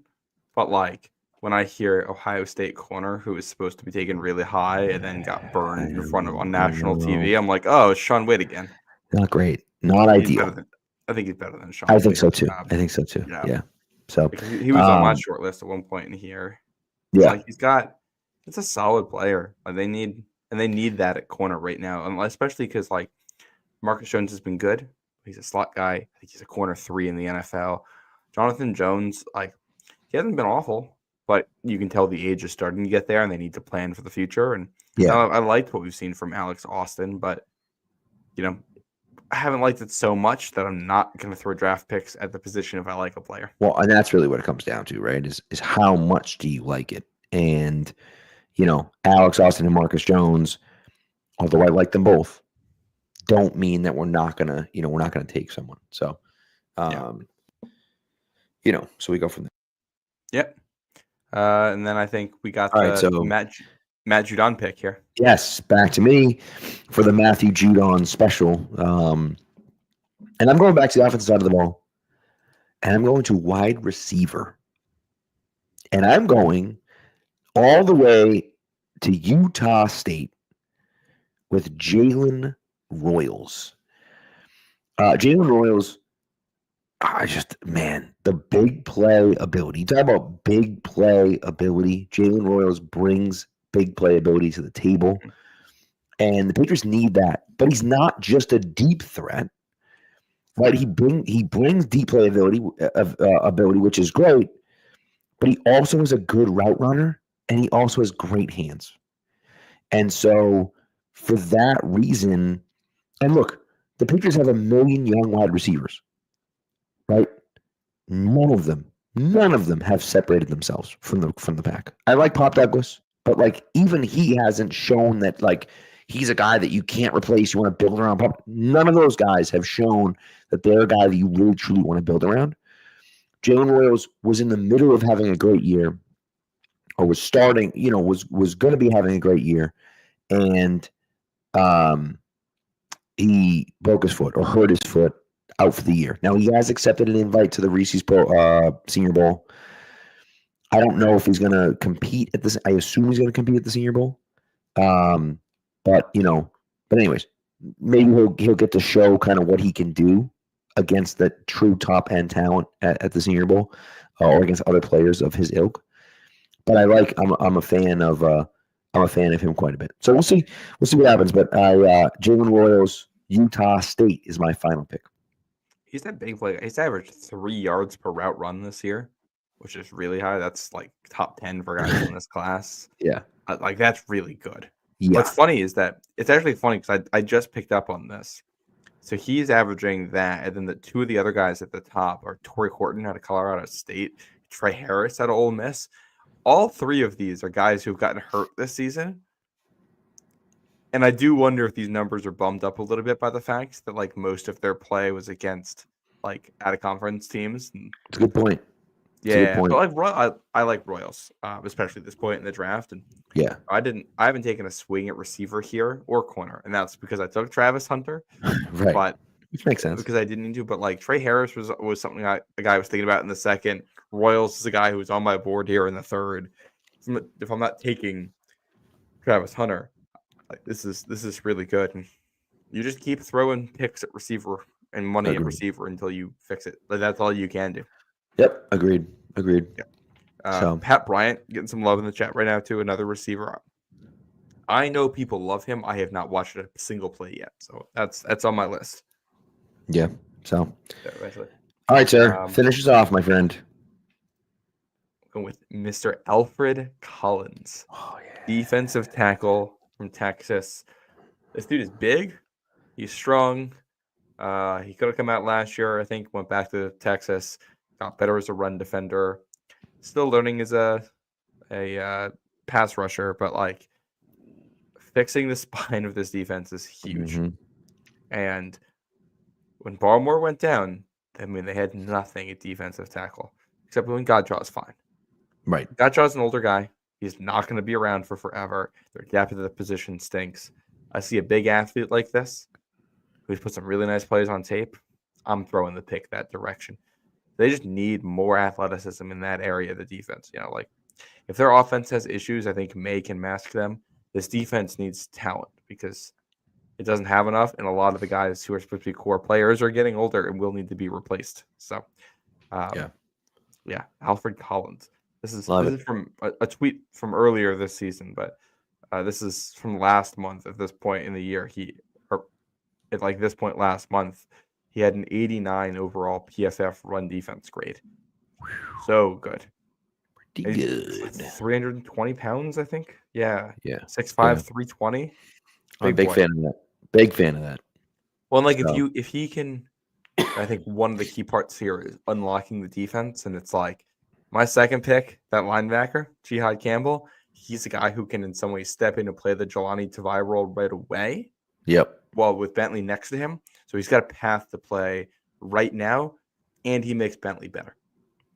S3: but like when I hear Ohio State corner who is supposed to be taken really high and then got burned in front of on national TV, I'm like, oh, it's Sean Wade again.
S2: Not great. Not ideal.
S3: I think he's better than Sean.
S2: I think so too. Yeah. So
S3: he was on my short list at one point in here.
S2: Yeah,
S3: it's a solid player. Like they need that at corner right now, and especially because like Marcus Jones has been good. He's a slot guy. I think he's a corner 3 in the NFL. Jonathan Jones, like he hasn't been awful, but you can tell the age is starting to get there, and they need to plan for the future. And I liked what we've seen from Alex Austin, but I haven't liked it so much that I'm not going to throw draft picks at the position if I like a player.
S2: Well, and that's really what it comes down to, right? Is how much do you like it? And, Alex Austin and Marcus Jones, although I like them both, don't mean that we're not gonna take someone. So, so we go from there.
S3: Yep. And then I think we got Matt Judon pick here.
S2: Yes, back to me for the Matthew Judon special. And I'm going back to the offensive side of the ball. And I'm going to wide receiver. And I'm going all the way to Utah State with Jalen Royals. Jalen Royals, the big play ability. You talk about big play ability. Jalen Royals brings big play ability to the table. And the Patriots need that. But he's not just a deep threat. Right? He brings deep play ability, which is great. But he also is a good route runner. and he also has great hands. And so for that reason, and look, the Patriots have a million young wide receivers, right? None of them have separated themselves from the pack. I like Pop Douglas, but like even he hasn't shown that like he's a guy that you can't replace. You want to build around Pop. None of those guys have shown that they're a guy that you really truly want to build around. Jalen Royals was in the middle of having a great year, or was starting, was going to be having a great year, and he broke his foot or hurt his foot out for the year. Now he has accepted an invite to the Reese's Senior Bowl. I don't know if he's going to compete at this. I assume he's going to compete at the Senior Bowl. But anyways, maybe he'll get to show kind of what he can do against the true top end talent at the Senior Bowl, or against other players of his ilk. But I'm a fan of him quite a bit. So we'll see what happens. But Jalen Royals, Utah State is my final pick.
S3: He's that big player. He's averaged 3 yards per route run this year, which is really high. That's like top 10 for guys in this class.
S2: Yeah.
S3: Like that's really good.
S2: Yeah.
S3: What's funny is that it's actually funny because I just picked up on this. So he's averaging that, and then the two of the other guys at the top are Torrey Horton out of Colorado State, Trey Harris out of Ole Miss. All three of these are guys who've gotten hurt this season. And I do wonder if these numbers are bumped up a little bit by the fact that like most of their play was against like out of conference teams.
S2: It's a good point.
S3: Yeah, but like I like Royals, especially at this point in the draft. And
S2: yeah,
S3: I haven't taken a swing at receiver here or corner, and that's because I took Travis Hunter.
S2: Right,
S3: but
S2: which makes sense
S3: because I didn't need to. But like Trey Harris was something a guy I was thinking about in the second. Royals is a guy who was on my board here in the third. If I'm not taking Travis Hunter, like this is really good. And you just keep throwing picks at receiver and money at receiver until you fix it. Like that's all you can do.
S2: Yep, agreed.
S3: Yeah. Pat Bryant getting some love in the chat right now too. Another receiver. I know people love him. I have not watched a single play yet, so that's on my list.
S2: Yeah. So, all right, sir. Finish us off, my friend.
S3: Going with Mr. Alfred Collins, defensive tackle from Texas. This dude is big. He's strong. He could have come out last year. I think went back to Texas. Got better as a run defender. Still learning as a pass rusher, but like fixing the spine of this defense is huge. Mm-hmm. And when Barmore went down, I mean, they had nothing at defensive tackle except when Godchaux's fine.
S2: Right.
S3: Godchaux's an older guy. He's not going to be around for forever. Their depth of the position stinks. I see a big athlete like this who's put some really nice plays on tape. I'm throwing the pick that direction. They just need more athleticism in that area of the defense. You know, like if their offense has issues, I think May can mask them. This defense needs talent because it doesn't have enough, and a lot of the guys who are supposed to be core players are getting older and will need to be replaced. So, Alfred Collins. This is from a tweet from earlier this season, but this is from last month. At this point in the year, last month, he had an 89 overall PFF run defense grade. So good.
S2: Pretty good.
S3: 320 pounds, I think. Yeah. 6'5", 320.
S2: I'm a big fan of that. Big fan of that.
S3: Well, and like if he can, I think one of the key parts here is unlocking the defense, and it's like my second pick, that linebacker, Jihad Campbell. He's a guy who can in some ways step in and play the Jelani Tavai role right away.
S2: Yep.
S3: Well, with Bentley next to him, so he's got a path to play right now, and he makes Bentley better.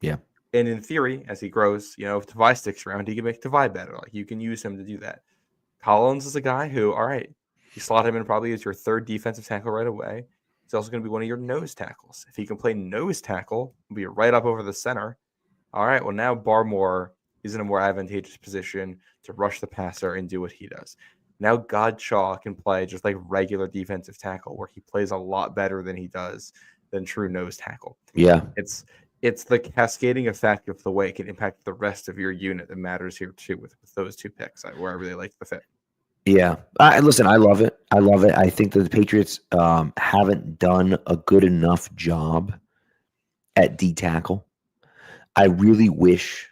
S2: Yeah.
S3: And in theory, as he grows, if Tavai sticks around, he can make Tavai better. Like you can use him to do that. Collins is a guy who, all right, you slot him in probably as your third defensive tackle right away. He's also going to be one of your nose tackles. If he can play nose tackle, he'll be right up over the center. All right, well, now Barmore is in a more advantageous position to rush the passer and do what he does. Now Godchaux can play just like regular defensive tackle, where he plays a lot better than he does than true nose tackle.
S2: Yeah.
S3: It's the cascading effect of the way it can impact the rest of your unit that matters here too with those two picks, where I really like the fit.
S2: Yeah. Listen, I love it. I think that the Patriots haven't done a good enough job at D tackle. I really wish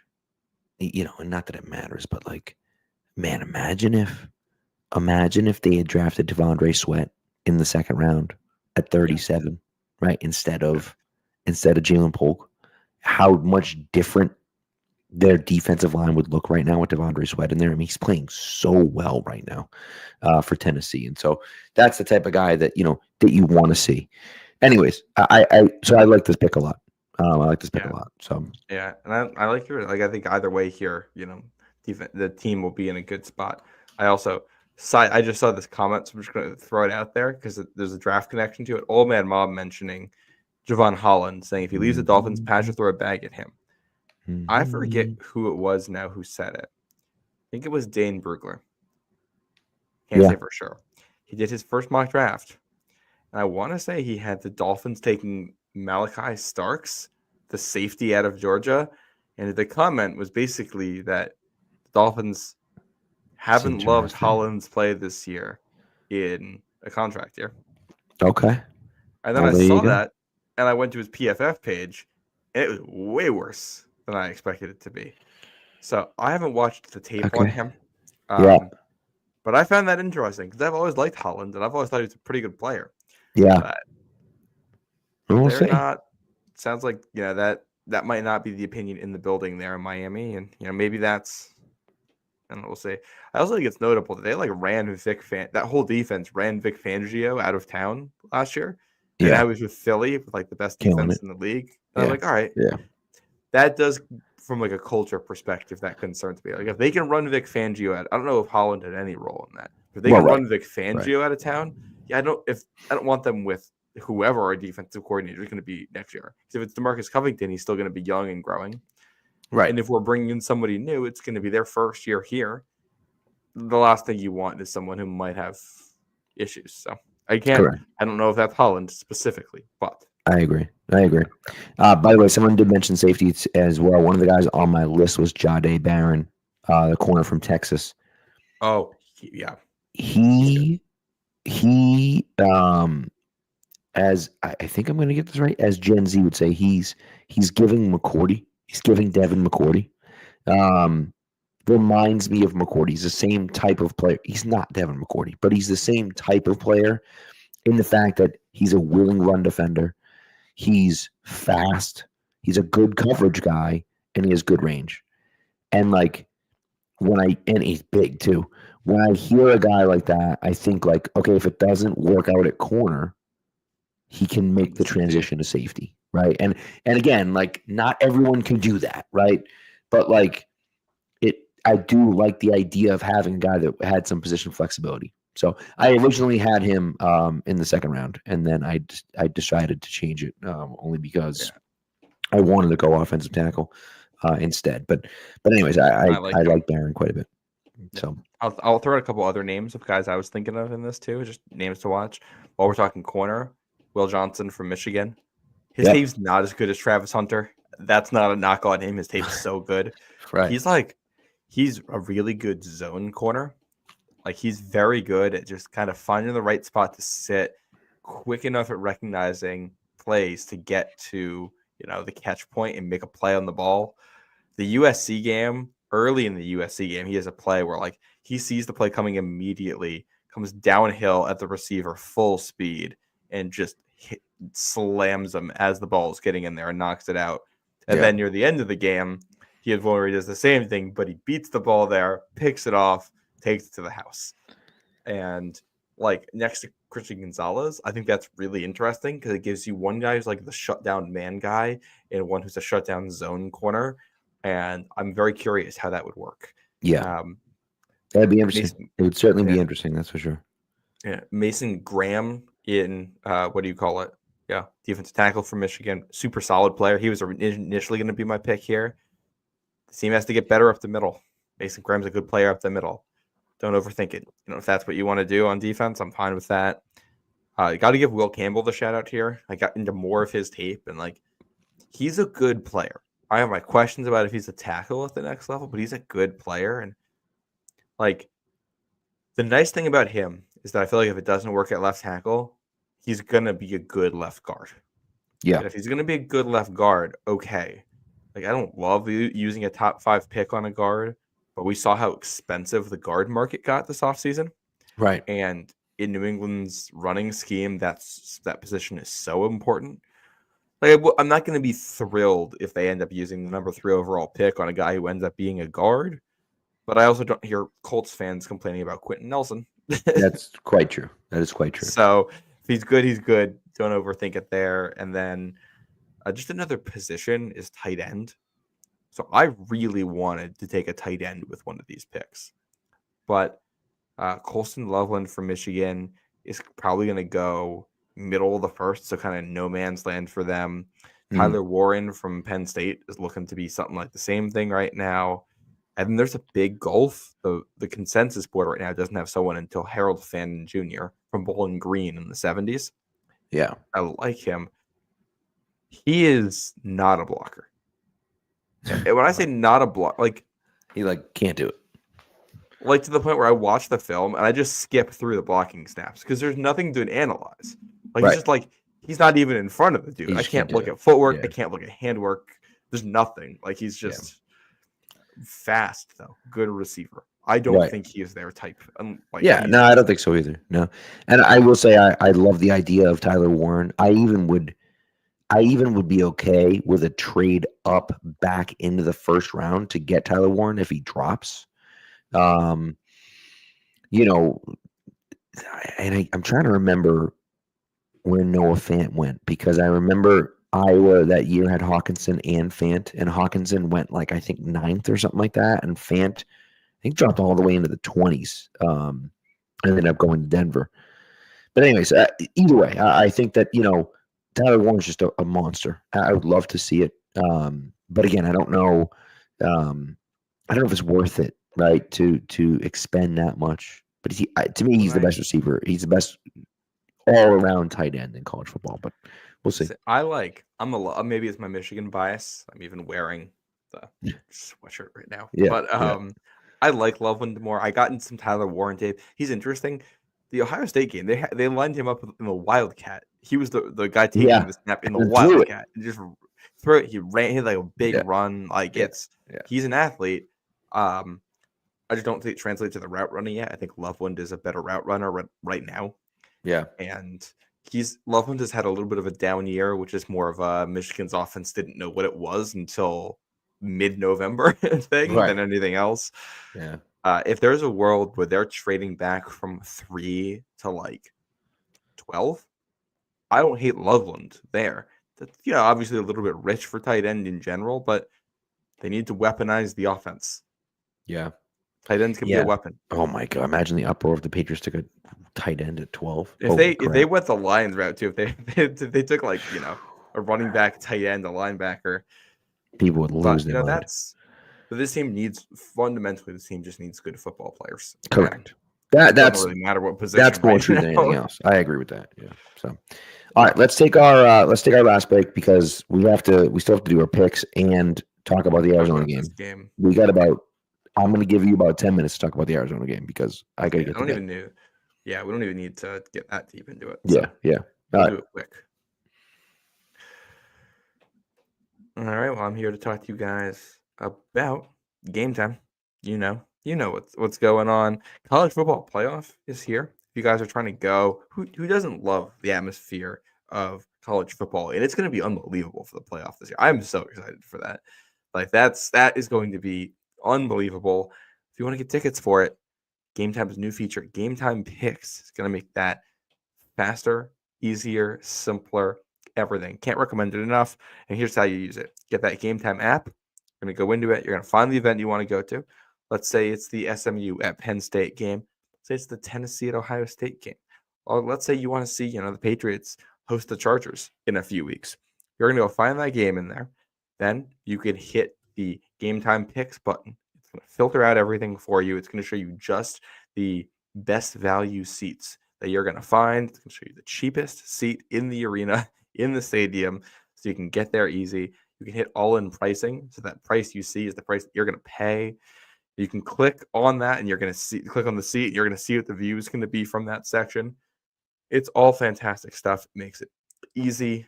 S2: and not that it matters, but like, man, imagine if they had drafted Devondre Sweat in the second round at 37, right? Instead of Jalen Polk, how much different their defensive line would look right now with Devondre Sweat in there. I mean, he's playing so well right now for Tennessee, and so that's the type of guy that that you want to see. Anyways, so I like this pick a lot. I like this pick a lot. So
S3: yeah, and I like your I think either way here, the team will be in a good spot. I just saw this comment, so I'm just going to throw it out there because there's a draft connection to it. Old Man Mob mentioning Javon Holland, saying if he leaves the Dolphins, Pat should throw a bag at him. I forget who it was now who said it. I think it was Dane Brugler. Can't say for sure. He did his first mock draft, and I want to say he had the Dolphins taking Malachi Starks, the safety out of Georgia, and the comment was basically that the Dolphins haven't loved Holland's play this year in a contract year.
S2: Okay.
S3: And then I saw that, and I went to his PFF page, and it was way worse than I expected it to be. So I haven't watched the tape on him. But I found that interesting because I've always liked Holland, and I've always thought he was a pretty good player.
S2: Yeah.
S3: But they're not. Sounds like that might not be the opinion in the building there in Miami, and maybe that's. I don't know. We'll see. I also think it's notable that they ran that whole defense ran Vic Fangio out of town last year. And I was with Philly with the best defense in the league. And I'm like, all right, that does from a culture perspective that concerns me. If they can run Vic Fangio out, I don't know if Holland had any role in that. If they can run Vic Fangio out of town, I don't want them with whoever our defensive coordinator is going to be next year. Because if it's DeMarcus Covington, he's still going to be young and growing. Right. And if we're bringing in somebody new, it's going to be their first year here. The last thing you want is someone who might have issues. So I don't know if that's Holland specifically, but
S2: I agree. By the way, someone did mention safety as well. One of the guys on my list was Jahdae Barron, the corner from Texas.
S3: Oh, yeah.
S2: He as I think I'm going to get this right, as Gen Z would say, he's giving McCourty. He's giving Devin McCourty. Reminds me of McCourty. He's the same type of player. He's not Devin McCourty, but he's the same type of player in the fact that he's a willing run defender. He's fast. He's a good coverage guy, and he has good range. And and he's big too. When I hear a guy like that, I think okay, if it doesn't work out at corner, he can make the transition to safety. Right. And again, not everyone can do that. Right. But I do like the idea of having a guy that had some position flexibility. So I originally had him in the second round, and then I decided to change it only because I wanted to go offensive tackle instead. But anyways, I like Barron quite a bit. So
S3: I'll throw out a couple other names of guys I was thinking of in this too, just names to watch. While we're talking corner, Will Johnson from Michigan. His tape's not as good as Travis Hunter. That's not a knock on him. His tape's so good.
S2: Right.
S3: He's a really good zone corner. He's very good at just kind of finding the right spot to sit, quick enough at recognizing plays to get to, the catch point and make a play on the ball. The USC game, early in the USC game, he has a play where he sees the play coming immediately, comes downhill at the receiver full speed, and just slams him as the ball is getting in there and knocks it out. And then near the end of the game, he has one where he does the same thing, but he beats the ball there, picks it off, takes it to the house. And next to Christian Gonzalez, I think that's really interesting because it gives you one guy who's the shutdown man guy and one who's a shutdown zone corner. And I'm very curious how that would work.
S2: Yeah. That'd be interesting. It would certainly be interesting. That's for sure.
S3: Yeah. Mason Graham in what do you call it? Yeah. Defensive tackle from Michigan. Super solid player. He was initially going to be my pick here. The team has to get better up the middle. Mason Graham's a good player up the middle. Don't overthink it. If that's what you want to do on defense, I'm fine with that. You got to give Will Campbell the shout out here. I got into more of his tape, and he's a good player. I have my questions about if he's a tackle at the next level, but he's a good player. And the nice thing about him is that I feel if it doesn't work at left tackle, he's gonna be a good left guard. Yeah. And if he's gonna be a good left guard, okay. Like, I don't love using a top 5 pick on a guard, but we saw how expensive the guard market got this offseason.
S2: Right.
S3: And in New England's running scheme, that position is so important. Like, I'm not going to be thrilled if they end up using the number 3 overall pick on a guy who ends up being a guard. But I also don't hear Colts fans complaining about Quentin Nelson.
S2: That's quite true. That is quite true.
S3: So if he's good, he's good. Don't overthink it there. And then just another position is tight end. So I really wanted to take a tight end with one of these picks. But Colston Loveland from Michigan is probably going to go middle of the first, so kind of no man's land for them. Tyler Warren from Penn State is looking to be something like the same thing right now. And then there's a big gulf. The consensus board right now doesn't have someone until Harold Fannin Jr. from Bowling Green in the 70s.
S2: Yeah.
S3: I like him. He is not a blocker. And when I say not a block, like
S2: he can't do it.
S3: Like to the point where I watch the film and I just skip through the blocking snaps because there's nothing to analyze. Like
S2: Right.
S3: It's just like he's not even in front of the dude. I can't look at footwork. I can't look at handwork. There's nothing. Like he's just fast though. Good receiver. I don't think he is their type.
S2: No, I don't think so either. No, and I will say I love the idea of Tyler Warren. I even would be okay with a trade up back into the first round to get Tyler Warren if he drops. I'm trying to remember where Noah Fant went because I remember Iowa that year had Hawkinson and Fant, and Hawkinson went I think 9th or something like that, and Fant I think dropped all the way into the 20s and ended up going to Denver. But anyways, either way, I think that Tyler Warren's just a monster. I would love to see it, but again, I don't know. I don't know if it's worth it, right? To expend that much. But to me, he's the best receiver. He's the best all-around tight end in college football. But we'll see.
S3: Maybe it's my Michigan bias. I'm even wearing the sweatshirt right now.
S2: Yeah,
S3: but I like Loveland more. I got in some Tyler Warren tape. He's interesting. The Ohio State game, they lined him up in the Wildcat. He was the guy taking the snap in the Wildcat and just threw it. He ran like a big run. He's an athlete. I just don't think it translates to the route running yet. I think Loveland is a better route runner right now.
S2: Yeah.
S3: And Loveland has had a little bit of a down year, which is more of a Michigan's offense didn't know what it was until mid-November thing than anything else.
S2: Yeah.
S3: If there's a world where they're trading back from 3 to 12, I don't hate Loveland there. That's obviously a little bit rich for tight end in general, but they need to weaponize the offense.
S2: Yeah.
S3: Tight ends can be a weapon.
S2: Oh my God! Imagine the uproar if the Patriots took a tight end at 12.
S3: If they went the Lions route too, if they took a running back, tight end, a linebacker,
S2: people would lose their mind.
S3: But this team fundamentally just needs good football players.
S2: Correct.
S3: That doesn't really matter what position.
S2: That's more true than anything else. I agree with that. Yeah. So, all right, let's take our last break because we still have to do our picks and talk about the Arizona game. We got I'm going to give you about 10 minutes to talk about the Arizona game because I got to get.
S3: We don't even need to get that deep into it.
S2: So yeah.
S3: We'll do it quick. All right. Well, I'm here to talk to you guys about game time. You know what's going on. College football playoff is here. If you guys are trying to go, who doesn't love the atmosphere of college football? And it's going to be unbelievable for the playoff this year. I'm so excited for that. That is going to be unbelievable. If you want to get tickets for it, Game Time's new feature, Game Time Picks, is going to make that faster, easier, simpler, everything. Can't recommend it enough. And here's how you use it. Get that Game Time app. You're going to go into it. You're going to find the event you want to go to. Let's say it's the SMU at Penn State game. Let's say it's the Tennessee at Ohio State game. Or let's say you want to see, the Patriots host the Chargers in a few weeks. You're going to go find that game in there. Then you can hit the Game Time Picks button. It's going to filter out everything for you. It's going to show you just the best value seats that you're going to find. It's going to show you the cheapest seat in the arena, in the stadium, so you can get there easy. You can hit all-in pricing, so that price you see is the price that you're going to pay. You can click on that, and you're going to click on the seat, and you're going to see what the view is going to be from that section. It's all fantastic stuff. It makes it easy.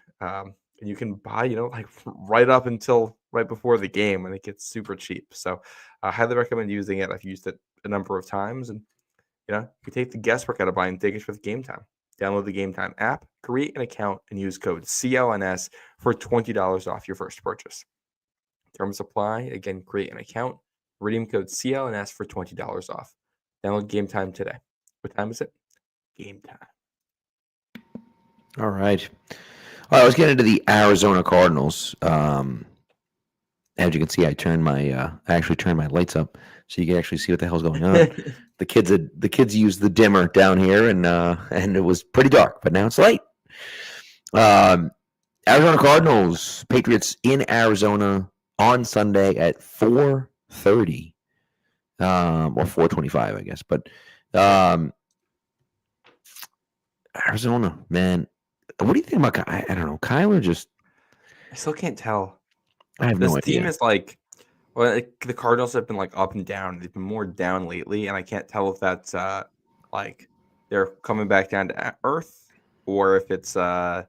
S3: and you can buy, like right up until right before the game, and it gets super cheap. So I highly recommend using it. I've used it a number of times, and you take the guesswork out of buying tickets with Game Time. Download the Game Time app, create an account, and use code CLNS for $20 off your first purchase. Terms apply. Again, create an account, redeem code CLNS for $20 off. Download Game Time today. What time is it? Game time.
S2: All right. All right, let's get into the Arizona Cardinals. As you can see, I actually turned my lights up so you can actually see what the hell's going on. The kids used the dimmer down here, and it was pretty dark, but now it's light. Arizona Cardinals, Patriots in Arizona on Sunday at 4:30, or 4:25, I guess. But Arizona, man, what do you think about? I don't know. Kyler just.
S3: I still can't tell.
S2: I have
S3: This
S2: no idea.
S3: team is the Cardinals have been up and down. They've been more down lately, and I can't tell if that's they're coming back down to earth, or if it's they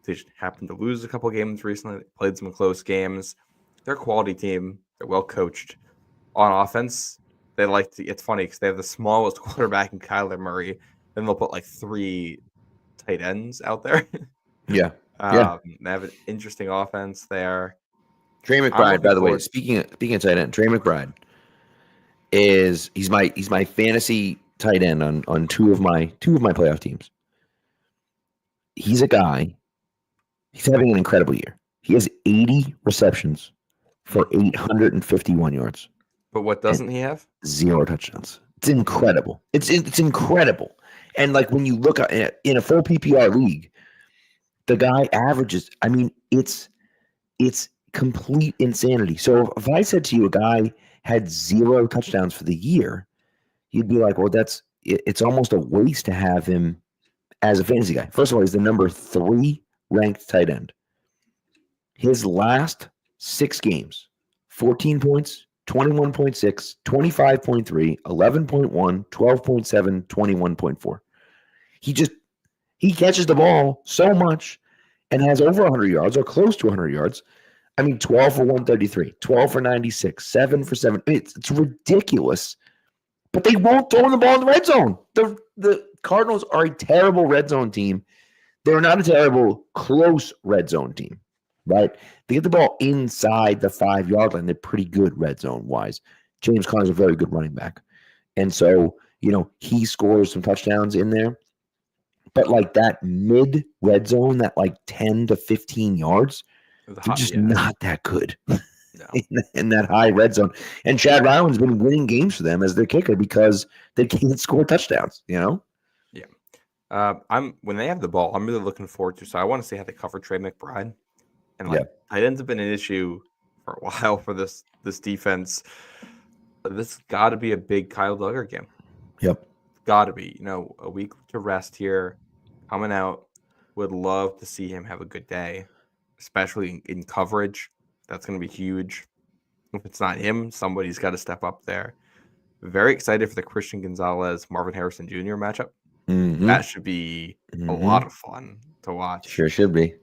S3: just happened to lose a couple games recently. They played some close games. They're a quality team. They're well coached on offense. They it's funny because they have the smallest quarterback in Kyler Murray. Then they'll put 3 tight ends out there.
S2: Yeah.
S3: They have an interesting offense there.
S2: Trey McBride, by the way, speaking of tight end, Trey McBride he's my fantasy tight end on two of my playoff teams. He's a guy. He's having an incredible year. He has 80 receptions for 851 yards.
S3: But what doesn't he have?
S2: 0 touchdowns. It's incredible. It's incredible. And when you look at in a full PPR league, the guy averages. I mean, it's complete insanity. So if I said to you a guy had 0 touchdowns for the year, you'd be like, well, it's almost a waste to have him as a fantasy guy. First of all, he's the number 3 ranked tight end. His last 6 games, 14 points, 21.6, 25.3, 11.1, 12.7, 21.4. He catches the ball so much and has over 100 yards or close to 100 yards. I mean, 12 for 133, 12 for 96, 7 for 7. It's ridiculous. But they won't throw the ball in the red zone. The Cardinals are a terrible red zone team. They're not a terrible close red zone team, right? They get the ball inside the 5-yard line. They're pretty good red zone wise. James Conner's a very good running back. And so, he scores some touchdowns in there. But that mid red zone, that 10 to 15 yards, they're just not that good in that high red zone. And Chad Ryland's been winning games for them as their kicker because they can't score touchdowns, Yeah.
S3: When they have the ball, I'm really looking forward to. So I want to see how they cover Trey McBride. And tight ends have been an issue for a while for this defense. But this got to be a big Kyle Duggar game.
S2: Yep.
S3: Got to be. A week to rest here. Coming out. Would love to see him have a good day, especially in coverage. That's going to be huge. If it's not him, somebody's got to step up there. Very excited for the Christian Gonzalez, Marvin Harrison Jr. matchup.
S2: Mm-hmm.
S3: That should be a lot of fun to watch.
S2: Sure should be.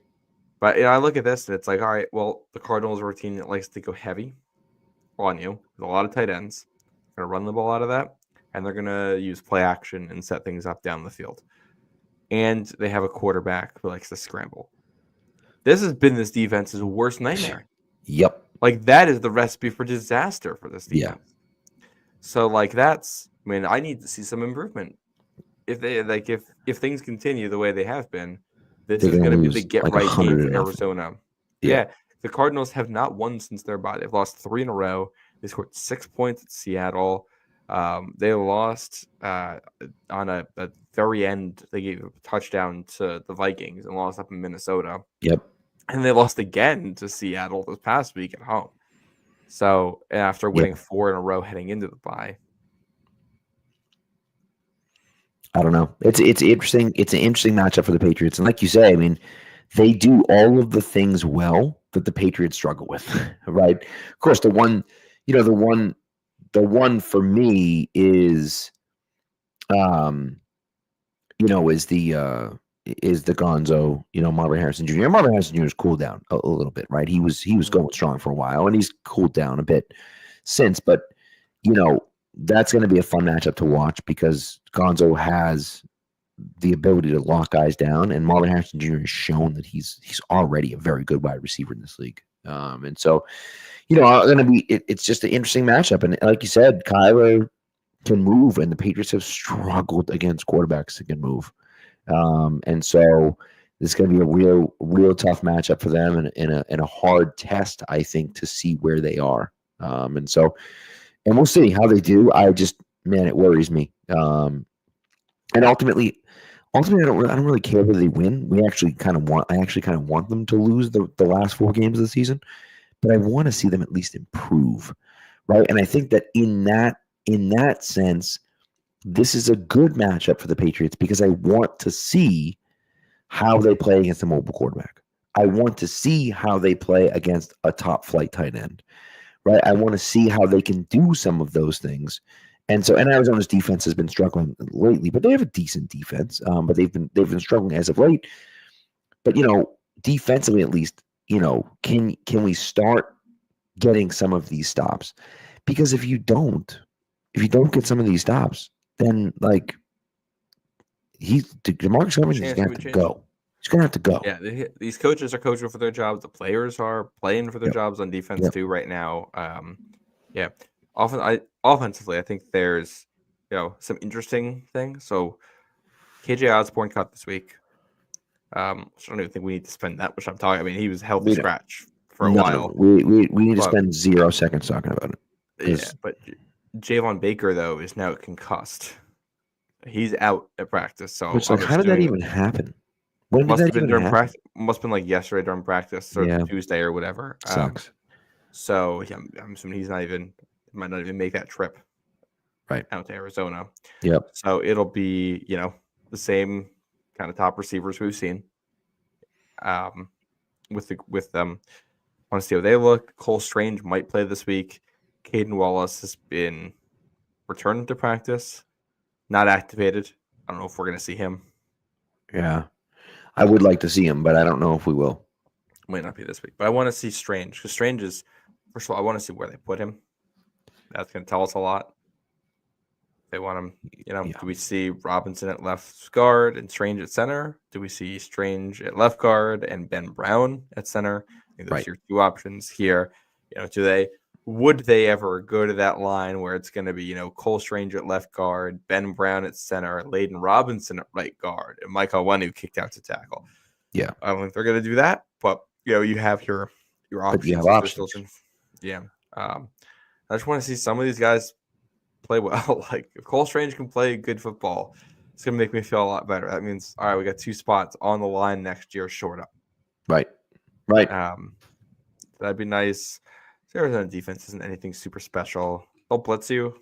S3: But I look at this and it's all right, well, the Cardinals are a team that likes to go heavy on you with a lot of tight ends. They're going to run the ball out of that, and they're going to use play action and set things up down the field. And they have a quarterback who likes to scramble. This has been this defense's worst nightmare.
S2: Yep.
S3: That is the recipe for disaster for this defense.
S2: Yeah.
S3: So I need to see some improvement. If they if things continue the way they have been, this is going to be the get-right game for Arizona. Yeah. The Cardinals have not won since their bye. They've lost 3 in a row. They scored 6 points at Seattle. They lost on a very end. They gave a touchdown to the Vikings and lost up in Minnesota.
S2: Yep.
S3: And they lost again to Seattle this past week at home. So after winning 4 in a row heading into the bye.
S2: I don't know. It's interesting. It's an interesting matchup for the Patriots. And like you say, I mean, they do all of the things well that the Patriots struggle with, right? Of course, the one for me is, is the is the Gonzo, Marvin Harrison Jr. Marvin Harrison Jr. has cooled down a little bit, right? He was going strong for a while, and he's cooled down a bit since. But that's going to be a fun matchup to watch because Gonzo has the ability to lock guys down, and Marvin Harrison Jr. has shown that he's already a very good wide receiver in this league. And so, it's just an interesting matchup. And like you said, Kyler can move, and the Patriots have struggled against quarterbacks that can move. And so this is going to be a real tough matchup for them, and a hard test, I think, to see where they are. And we'll see how they do. It worries me. And ultimately, I don't really care whether they win. I actually kind of want them to lose the last 4 games of the season, but I want to see them at least improve, right? And I think that in that sense, this is a good matchup for the Patriots because I want to see how they play against a mobile quarterback. I want to see how they play against a top flight tight end, right? I want to see how they can do some of those things. And Arizona's defense has been struggling lately, but they have a decent defense. But they've been struggling as of late. But defensively at least, can we start getting some of these stops? Because if you don't get some of these stops, then DeMarcus Cousins is gonna have to go. He's gonna have to go.
S3: Yeah, these coaches are coaching for their jobs. The players are playing for their jobs on defense too right now. Yeah. Offensively, I think there's some interesting things. So KJ Osborne cut this week. I don't even think we need to spend that much time talking. I mean, he was healthy scratch for a while.
S2: We need to spend 0 seconds talking about it.
S3: Yeah, but Javon Baker though is now concussed. He's out at practice. So
S2: how did that even happen? When
S3: must
S2: did
S3: have
S2: that
S3: been
S2: even
S3: during
S2: happen?
S3: practice. Must have been like yesterday during practice or Tuesday or whatever.
S2: Sucks.
S3: So I'm assuming he's might not even make that trip
S2: right
S3: out to Arizona.
S2: Yep.
S3: So it'll be, the same kind of top receivers we've seen. With them. I want to see how they look. Cole Strange might play this week. Caden Wallace has been returned to practice, not activated. I don't know if we're going to see him.
S2: Yeah. I would like to see him, but I don't know if we will.
S3: Might not be this week. But I want to see Strange because Strange is, first of all, I want to see where they put him. That's going to tell us a lot. They want him, Do we see Robinson at left guard and Strange at center? Do we see Strange at left guard and Ben Brown at center? I think those are your 2 options here. Would they ever go to that line where it's going to be, Cole Strange at left guard, Ben Brown at center, Layden Robinson at right guard, and Mike Onwenu kicked out to tackle?
S2: Yeah.
S3: I don't think they're going to do that, but, you have your options.
S2: You have options.
S3: Yeah. I just want to see some of these guys play well. If Cole Strange can play good football, it's going to make me feel a lot better. That means, all right, we got 2 spots on the line next year short up.
S2: Right.
S3: That'd be nice. Arizona defense isn't anything super special. They'll blitz you.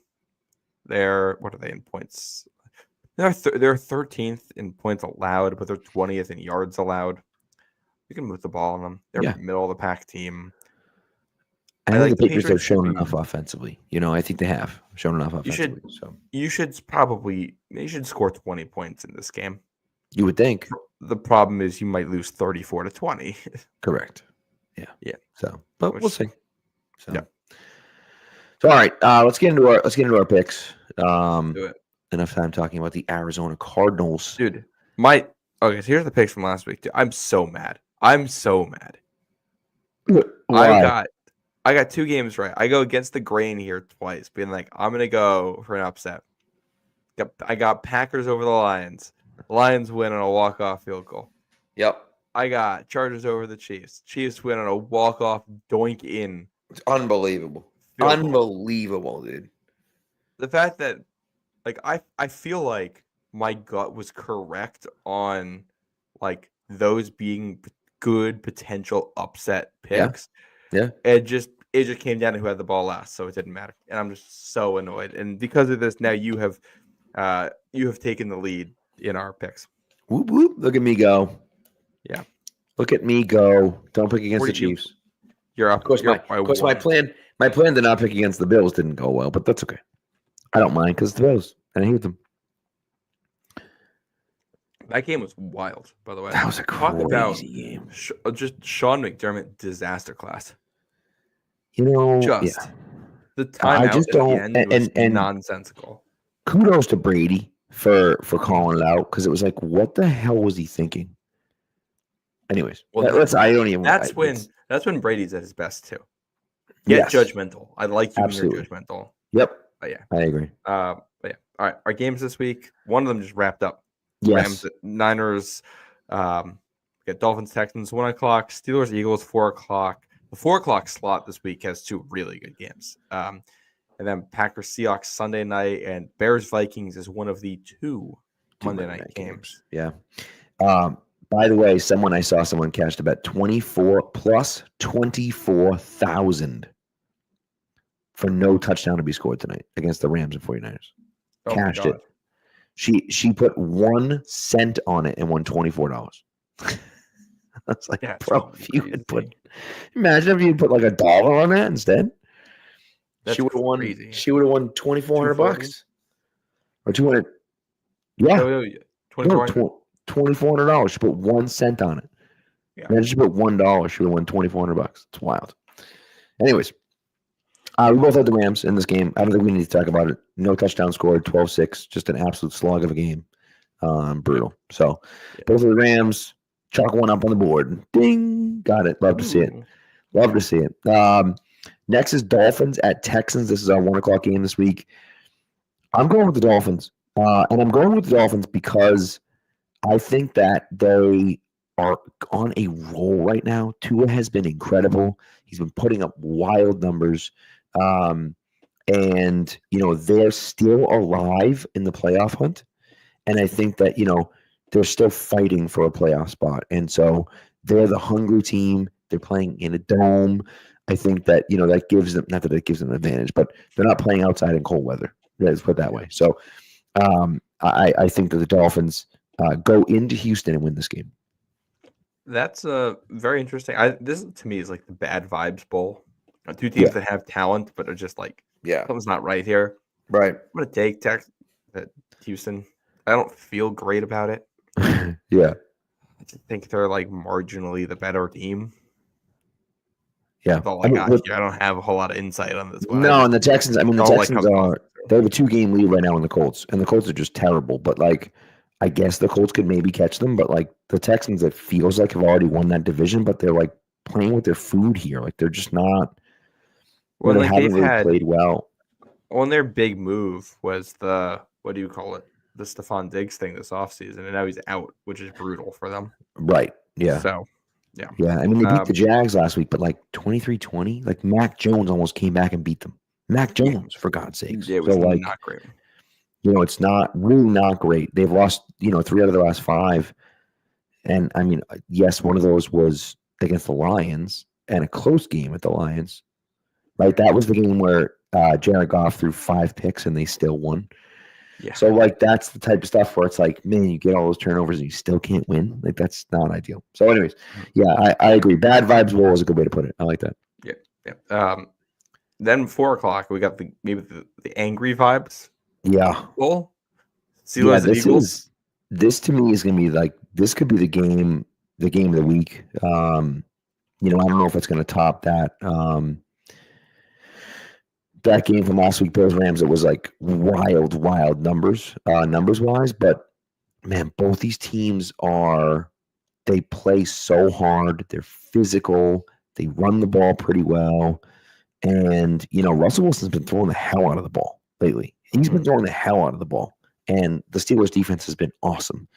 S3: What are they in points? They're 13th in points allowed, but they're 20th in yards allowed. You can move the ball on them. They're middle of the pack team.
S2: I think the Patriots have shown enough offensively. I think they have shown enough offensively.
S3: You should score 20 points in this game.
S2: You would think.
S3: The problem is you might lose 34-20.
S2: Correct. Yeah.
S3: Yeah.
S2: But we'll see.
S3: Yeah.
S2: So all right, let's get into our picks.
S3: Do it.
S2: Enough time talking about the Arizona Cardinals.
S3: Dude, so here's the picks from last week. Dude, I'm so mad.
S2: Why?
S3: I got 2 games right. I go against the grain here twice, being like, I'm gonna go for an upset. I got Packers over the Lions. Lions win on a walk-off field goal.
S2: Yep.
S3: I got Chargers over the Chiefs. Chiefs win on a walk-off doink in.
S2: It's unbelievable. Unbelievable, dude.
S3: The fact that, I feel like my gut was correct on, those being good potential upset picks.
S2: Yeah.
S3: It just came down to who had the ball last, so it didn't matter. And I'm just so annoyed. And because of this, now you have taken the lead in our picks.
S2: Whoop whoop! Look at me go.
S3: Yeah.
S2: Look at me go. Don't pick against the Chiefs.
S3: You're up.
S2: Of course, my plan to not pick against the Bills didn't go well, but that's okay. I don't mind because the Bills, and I hate them.
S3: That game was wild, by the way.
S2: That was a
S3: Talk about
S2: crazy game.
S3: just Sean McDermott disaster class.
S2: Yeah.
S3: The timeout
S2: just
S3: at the
S2: don't.
S3: end was
S2: And
S3: nonsensical.
S2: kudos to Brady for calling it out, because it was like, what the hell was he thinking? Anyways, I don't even.
S3: That's when Brady's at his best too. Get judgmental. I like you when you're judgmental.
S2: Yep.
S3: But yeah,
S2: I agree.
S3: But yeah. All right, our games this week. One of them just wrapped up.
S2: Yes.
S3: Rams, Niners. We got Dolphins, Texans, 1:00. Steelers, Eagles, 4:00. The 4:00 slot this week has two really good games. And then Packers, Seahawks Sunday night, and Bears, Vikings is one of the two Monday night games.
S2: Yeah. By the way, I saw someone cashed a bet 24,000 for no touchdown to be scored tonight against the Rams and 49ers.
S3: Oh,
S2: cashed it. She put 1 cent on it and won $24. I was like, bro, if you could imagine if you put like $1 on that instead. She would have won. Crazy. She would have won $2,400 or 200. Yeah, $2,400. She put 1 cent on it. Yeah. And then she put $1. She would have won $2,400. It's wild. Anyways, we both had the Rams in this game. I don't think we need to talk about it. No touchdown scored, 12-6. Just an absolute slog of a game. Brutal. So both of the Rams, chalk one up on the board. Ding. Got it. Love to see it. Love to see it. Next is Dolphins at Texans. This is our 1:00 game this week. I'm going with the Dolphins. And I'm going with the Dolphins because I think that they are on a roll right now. Tua has been incredible. He's been putting up wild numbers. And, they're still alive in the playoff hunt. And I think that, they're still fighting for a playoff spot. And so they're the hungry team. They're playing in a dome. I think that, that gives them, not that it gives them an advantage, but they're not playing outside in cold weather. Let's put it that way. So I think that the Dolphins go into Houston and win this game.
S3: That's very interesting. This to me is like the bad vibes bowl. Two teams that have talent but are just like, something's not right here.
S2: Right.
S3: I'm gonna take Houston. I don't feel great about it.
S2: Yeah.
S3: I think they're like marginally the better team.
S2: Yeah.
S3: That's all I got here. I don't have a whole lot of insight on this one.
S2: No, and the Texans, they have a 2-game lead right now in the Colts, and the Colts are just terrible. But like, I guess the Colts could maybe catch them, but like the Texans, it feels like have already won that division, but they're like playing with their food here. Like they're just not. Well, they haven't really played well.
S3: Well, their big move was the Stephon Diggs thing this offseason, and now he's out, which is brutal for them.
S2: Right. Yeah.
S3: So, yeah.
S2: Yeah. I mean, they beat the Jags last week, but like 23-20, like Mac Jones almost came back and beat them. Mac Jones, for God's sakes.
S3: Yeah, it was not great.
S2: It's really not great. They've lost, 3 out of the last 5. And I mean, yes, one of those was against the Lions and a close game at the Lions. Right. That was the game where Jared Goff threw 5 picks and they still won. Yeah. So like that's the type of stuff where it's like, man, you get all those turnovers and you still can't win. Like that's not ideal. So, anyways, yeah, I agree. Bad vibes bowl is a good way to put it. I like that.
S3: Yeah. Then 4:00, we got the angry vibes.
S2: Yeah.
S3: Bowl. Steelers and Eagles.
S2: This to me is gonna be like this could be the game of the week. I don't know if it's gonna top that. That game from last week, Bills Rams, it was like wild numbers wise. But man, both these teams they play so hard. They're physical. They run the ball pretty well. And, Russell Wilson's been throwing the hell out of the ball lately. He's been throwing the hell out of the ball. And the Steelers defense has been awesome.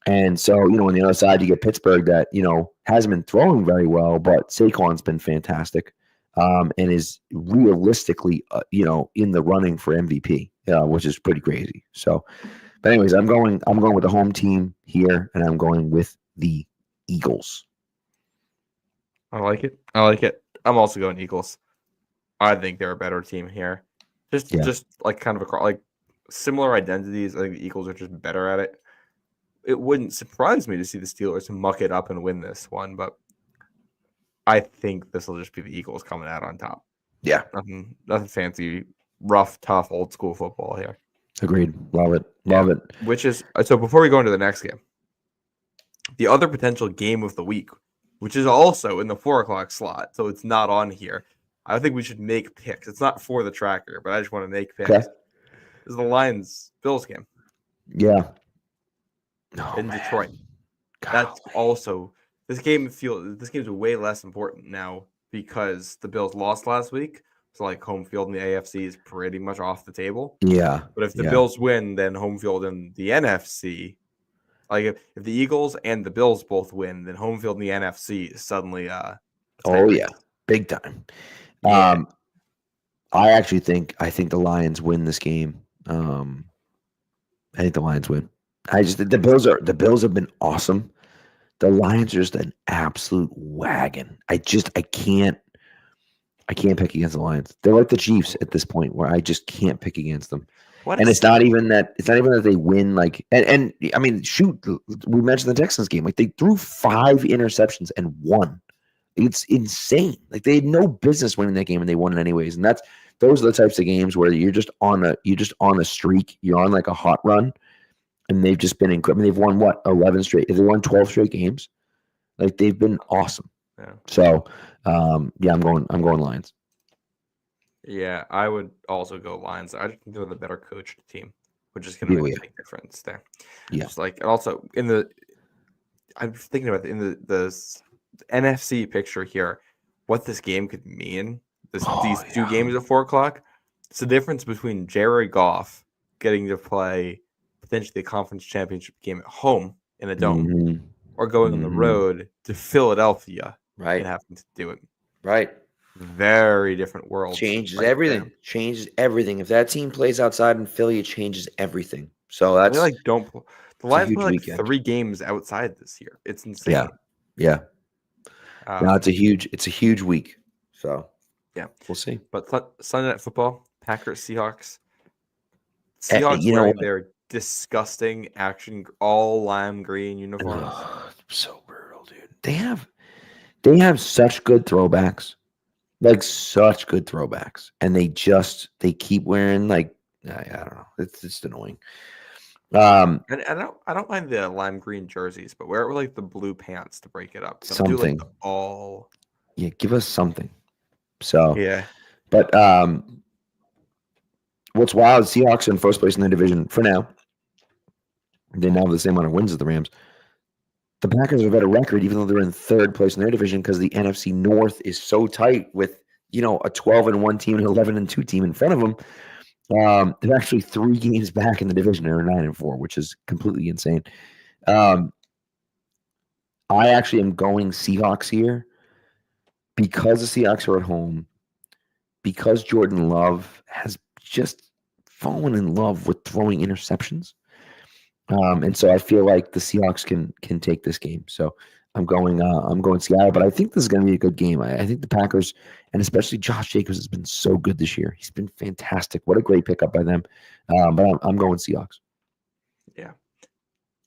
S2: And so, on the other side, you get Pittsburgh that, hasn't been throwing very well, but Saquon's been fantastic. And is realistically, in the running for MVP, which is pretty crazy. So, but anyways, I'm going with the home team here, and I'm going with the Eagles.
S3: I like it. I'm also going Eagles. I think they're a better team here. Just like kind of like similar identities. I think the Eagles are just better at it. It wouldn't surprise me to see the Steelers muck it up and win this one, but I think this will just be the Eagles coming out on top.
S2: Yeah.
S3: Nothing fancy, rough, tough, old school football here.
S2: Agreed. Love it. Love it.
S3: Which is so before we go into the next game, the other potential game of the week, which is also in the 4:00 slot, so it's not on here. I think we should make picks. It's not for the tracker, but I just want to make picks.
S2: Okay.
S3: This is the Lions-Bills game
S2: Yeah.
S3: in Detroit. That's
S2: Golly.
S3: also this game's way less important now because the Bills lost last week. So like home field in the AFC is pretty much off the table.
S2: Yeah.
S3: But if the Bills win, then home field in the NFC, like if the Eagles and the Bills both win, then home field in the NFC is suddenly
S2: big time.
S3: Yeah.
S2: I think the Lions win this game. I think the Lions win. The Bills have been awesome. The Lions are just an absolute wagon. I can't pick against the Lions. They're like the Chiefs at this point where I just can't pick against them. It's not even that they win like and I mean, shoot, we mentioned the Texans game. Like they threw 5 interceptions and won. It's insane. Like they had no business winning that game and they won it anyways. And those are the types of games where you're just on a streak. You're on like a hot run. And they've just been incredible. They've won 11 straight. They won 12 straight games. Like they've been awesome.
S3: Yeah.
S2: So, I'm going Lions.
S3: Yeah, I would also go Lions. I just think they're the better coached team, which is going to make a big difference there.
S2: Yeah.
S3: Just like, and also I'm thinking about in the NFC picture here, what this game could mean. These 2 games at 4:00. It's the difference between Jared Goff getting to play potentially a conference championship game at home in a dome, or going on the road to Philadelphia,
S2: right,
S3: and having to do it.
S2: Right.
S3: Very different world.
S2: Changes everything. There. Changes everything. If that team plays outside in Philly, it changes everything. So that's
S3: the Lions play like 3 games outside this year. It's insane.
S2: Yeah. No, it's a huge week. So
S3: yeah,
S2: we'll see.
S3: But Sunday Night Football, Packers, Seahawks. Seahawks wearing their disgusting all lime green uniforms.
S2: So brutal, dude. They have such good throwbacks. Like such good throwbacks. And they keep wearing like I don't know. It's just annoying.
S3: And I don't mind the lime green jerseys, but wear it with like the blue pants to break it up.
S2: Something.
S3: Do like the all.
S2: Yeah, give us something. So
S3: yeah.
S2: But what's wild, Seahawks are in first place in their division for now. They now have the same amount of wins as the Rams. The Packers have a better record, even though they're in third place in their division, because the NFC North is so tight with, a 12-1 team and 11-2 team in front of them. They're actually 3 games back in the division. They're 9-4, which is completely insane. I actually am going Seahawks here because the Seahawks are at home, because Jordan Love has just fallen in love with throwing interceptions. And so I feel like the Seahawks can take this game. So I'm going Seattle, but I think this is going to be a good game. I think the Packers, and especially Josh Jacobs, has been so good this year. He's been fantastic. What a great pickup by them. But I'm going Seahawks.
S3: Yeah.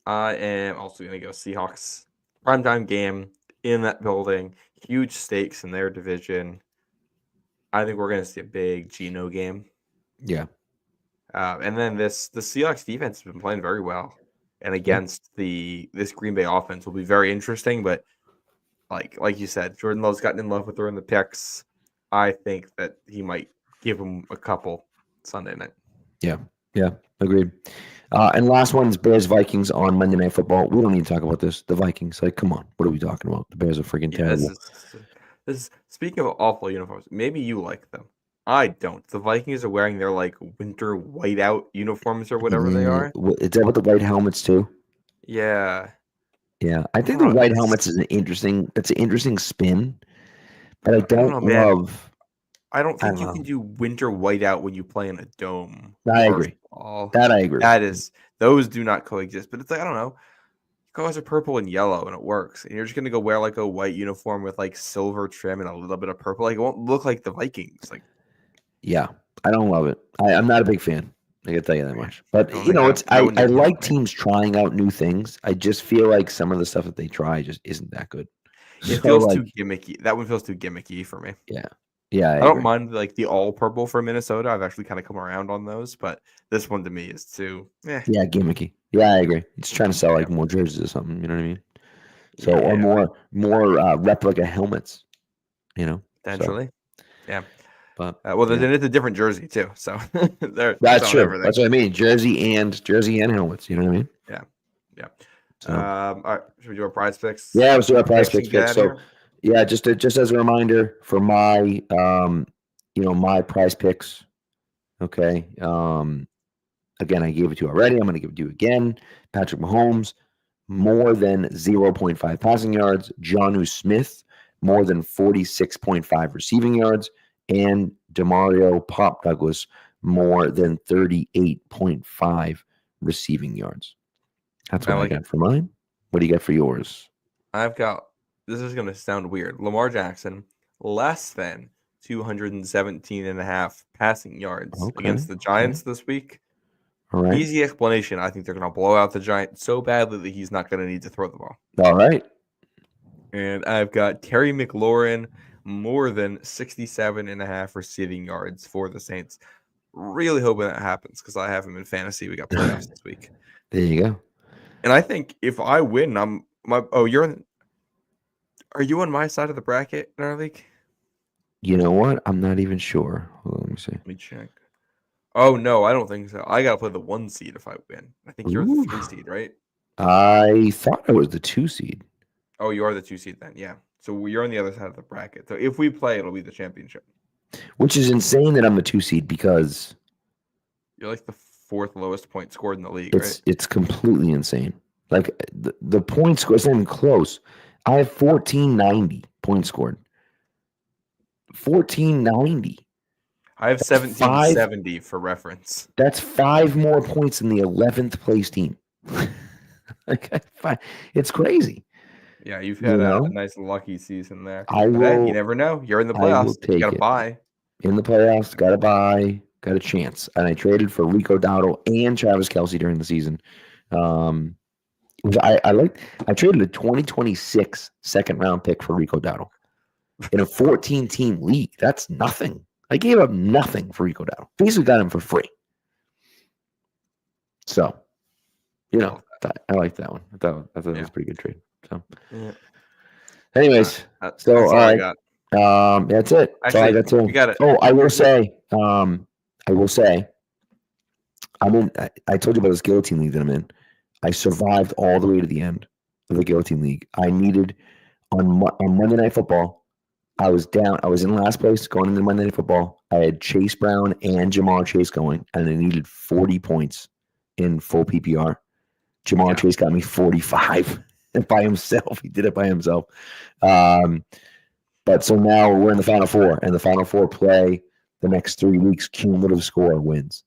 S3: I am also going to go Seahawks. Primetime game in that building. Huge stakes in their division. I think we're going to see a big Geno game.
S2: Yeah.
S3: And then the Seahawks defense has been playing very well, and against this Green Bay offense will be very interesting. But like you said, Jordan Love's gotten in love with throwing the picks. I think that he might give him a couple Sunday night. Yeah,
S2: agreed. And last one is Bears-Vikings on Monday Night Football. We don't need to talk about this. The Vikings, come on, what are we talking about? The Bears are freaking terrible.
S3: This is speaking of awful uniforms. Maybe you like them. I don't. The Vikings are wearing their winter whiteout uniforms or whatever they are.
S2: Is that with the white helmets too?
S3: Yeah.
S2: Yeah. I think the white helmets is an interesting spin, but I don't love.
S3: I don't think you can do winter whiteout when you play in a dome.
S2: I agree. That I agree.
S3: Those do not coexist. But it's I don't know. Colors are purple and yellow, and it works. And you're just gonna go wear a white uniform with silver trim and a little bit of purple. It won't look like the Vikings.
S2: Yeah, I don't love it. I'm not a big fan. I can tell you that much. But I like teams trying out new things. I just feel like some of the stuff that they try just isn't that good.
S3: It feels too gimmicky. That one feels too gimmicky for me.
S2: Yeah.
S3: I don't mind the all purple for Minnesota. I've actually kind of come around on those, but this one to me is too.
S2: Yeah, gimmicky. Yeah, I agree. It's trying to sell more jerseys or something. You know what I mean? So or more replica helmets,
S3: potentially.
S2: So,
S3: yeah.
S2: But
S3: then it's a different jersey too. So
S2: that's true.
S3: everything.
S2: That's what I mean. Jersey and helmets. You know what I mean?
S3: Yeah.
S2: So,
S3: all right. Should we do our prize picks?
S2: Yeah, let's do our prize picks.
S3: So
S2: yeah, just as a reminder for my my prize picks. Okay. Again, I gave it to you already. I'm going to give it to you again. Patrick Mahomes, more than 0.5 passing yards. Jonnu Smith, more than 46.5 receiving yards. And Demario Pop Douglas, more than 38.5 receiving yards. That's what I got for mine. What do you got for yours?
S3: I've got, this is going to sound weird, Lamar Jackson, less than 217.5 passing yards against the Giants this week.
S2: All right.
S3: Easy explanation. I think they're going to blow out the Giants so badly that he's not going to need to throw the ball.
S2: All right.
S3: And I've got Terry McLaurin, more than 67.5 receiving yards for the Saints. Really hoping that happens because I have him in fantasy. We got playoffs this week.
S2: There you go.
S3: And I think if I win, are you on my side of the bracket in our league?
S2: You know what? I'm not even sure. Hold on, let me see.
S3: Let me check. Oh, no, I don't think so. I got to play the 1 seed if I win. I think you're the 3 seed, right?
S2: I thought I was the 2 seed.
S3: Oh, you are the 2 seed then, yeah. So you're on the other side of the bracket. So if we play, it'll be the championship.
S2: Which is insane that I'm the 2 seed because
S3: you're like the 4th lowest point scored in the league, right?
S2: It's completely insane. Like the point score isn't even close. I have 1490 points scored. 1490.
S3: I have 1770 for reference.
S2: That's 5 more points than the 11th place team. It's crazy.
S3: Yeah, you've had a nice lucky season there.
S2: You
S3: never know. You're in the playoffs. You got to buy. In the
S2: playoffs, got to buy. Got a chance. And I traded for Rico Dowdle and Travis Kelce during the season. I traded a 2026 second round pick for Rico Dowdle in a 14-team league. That's nothing. I gave up nothing for Rico Dowdle. Basically got him for free. So, I like that one. I thought that was a pretty good trade. So, anyways,
S3: that's all I got.
S2: That's it. That's all I got too.
S3: You got it.
S2: Oh, I will say, I told you about this guillotine league that I'm in. I survived all the way to the end of the guillotine league. I needed on Monday Night Football. I was down. I was in last place going into Monday Night Football. I had Chase Brown and Jamar Chase going, and I needed 40 points in full PPR. Jamar Chase got me 45 by himself. He did it by himself. But so now we're in the Final Four, and the Final Four play the next 3 weeks. Cumulative score wins.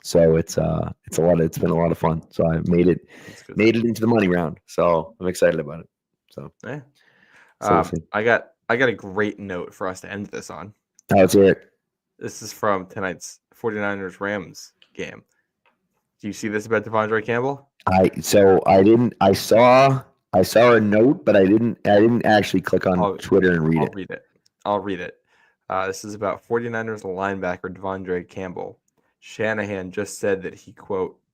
S2: So it's been a lot of fun. So I made it into the money round. So I'm excited about it. So
S3: yeah. I got a great note for us to end this on.
S2: Let's hear it.
S3: This is from tonight's 49ers Rams game. Do you see this about Devondre Campbell?
S2: I saw a note, but I didn't actually click on Twitter and read it.
S3: I'll read it. This is about 49ers linebacker Devondre Campbell. Shanahan just said that he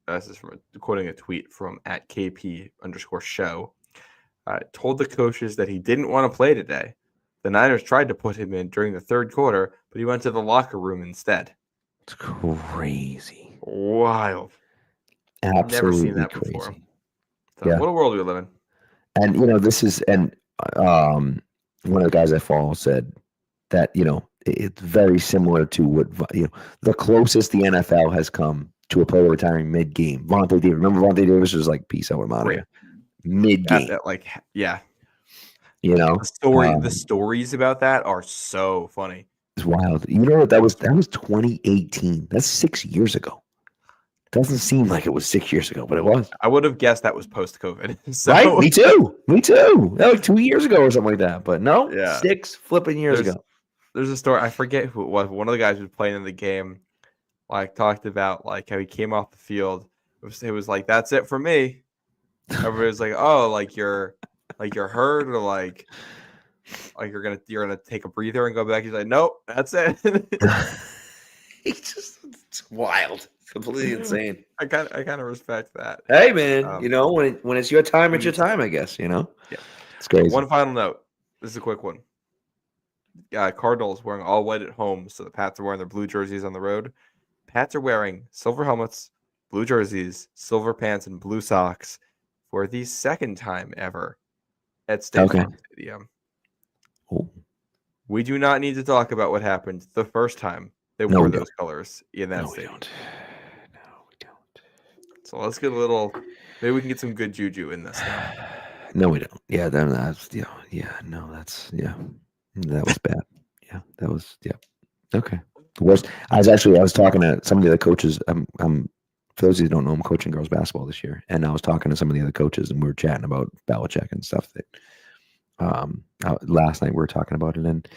S3: this is from quoting a tweet from @KP_show. Told the coaches that he didn't want to play today. The Niners tried to put him in during the third quarter, but he went to the locker room instead.
S2: It's crazy.
S3: Wild.
S2: Absolutely
S3: never seen that
S2: crazy.
S3: Before. So what a world we live in.
S2: And this is one of the guys I follow said that it's very similar to what the closest the NFL has come to a player retiring mid-game. Vontae Davis. Remember Vontae Davis was like, peace out, we're out of here. Mid-game.
S3: The stories about that are so funny.
S2: It's wild. You know what? That was 2018. That's 6 years ago. Doesn't seem like it was 6 years ago, but it was.
S3: I would have guessed that was post-COVID. So.
S2: Right? Me too. That was like 2 years ago or something like that. But no, 6 flipping years ago.
S3: There's a story. I forget who it was. One of the guys who was playing in the game, talked about how he came off the field. It was like, that's it for me. Everybody's like, oh, you're hurt or you're gonna take a breather and go back. He's like, nope, that's it.
S2: It's wild. completely insane.
S3: I kind of respect that.
S2: Hey, man, when it's your time, it's your time, I guess,
S3: Yeah.
S2: It's crazy.
S3: One final note. This is a quick one. Cardinals wearing all white at home, so the Pats are wearing their blue jerseys on the road. Pats are wearing silver helmets, blue jerseys, silver pants, and blue socks for the second time ever at State Farm Stadium.
S2: Oh.
S3: We do not need to talk about what happened the first time they wore those colors in that stadium.
S2: No, we don't.
S3: So let's get a little. Maybe we can get some good juju in this now.
S2: No, we don't. Yeah, that was bad. Yeah, that was Okay. The worst. I was talking to some of the other coaches. For those who don't know, I'm coaching girls basketball this year, and I was talking to some of the other coaches, and we were chatting about Belichick and stuff. That last night we were talking about it, and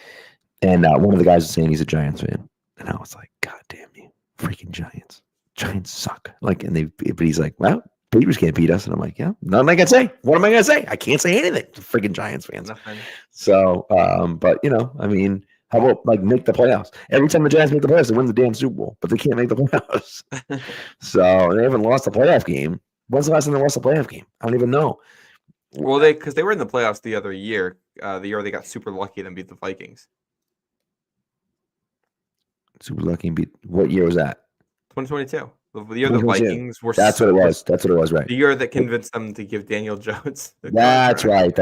S2: one of the guys was saying he's a Giants fan, and I was like, God damn you, freaking Giants! Giants suck. Like, but he's like, well, Patriots can't beat us, and I'm like, yeah, nothing I can say. What am I gonna say? I can't say anything. Freaking Giants fans.
S3: Nothing.
S2: So, but I mean. How about make the playoffs? Every time the Giants make the playoffs, they win the damn Super Bowl, but they can't make the playoffs. So they haven't lost a playoff game. When's the last time they lost a playoff game? I don't even know.
S3: Well, because they were in the playoffs the other year, the year they got super lucky and beat the Vikings.
S2: Super lucky and beat. What year was that?
S3: 2022. The year the Vikings were.
S2: That's what it was. That's what it was. Right.
S3: The year that convinced them to give Daniel Jones.
S2: That's right.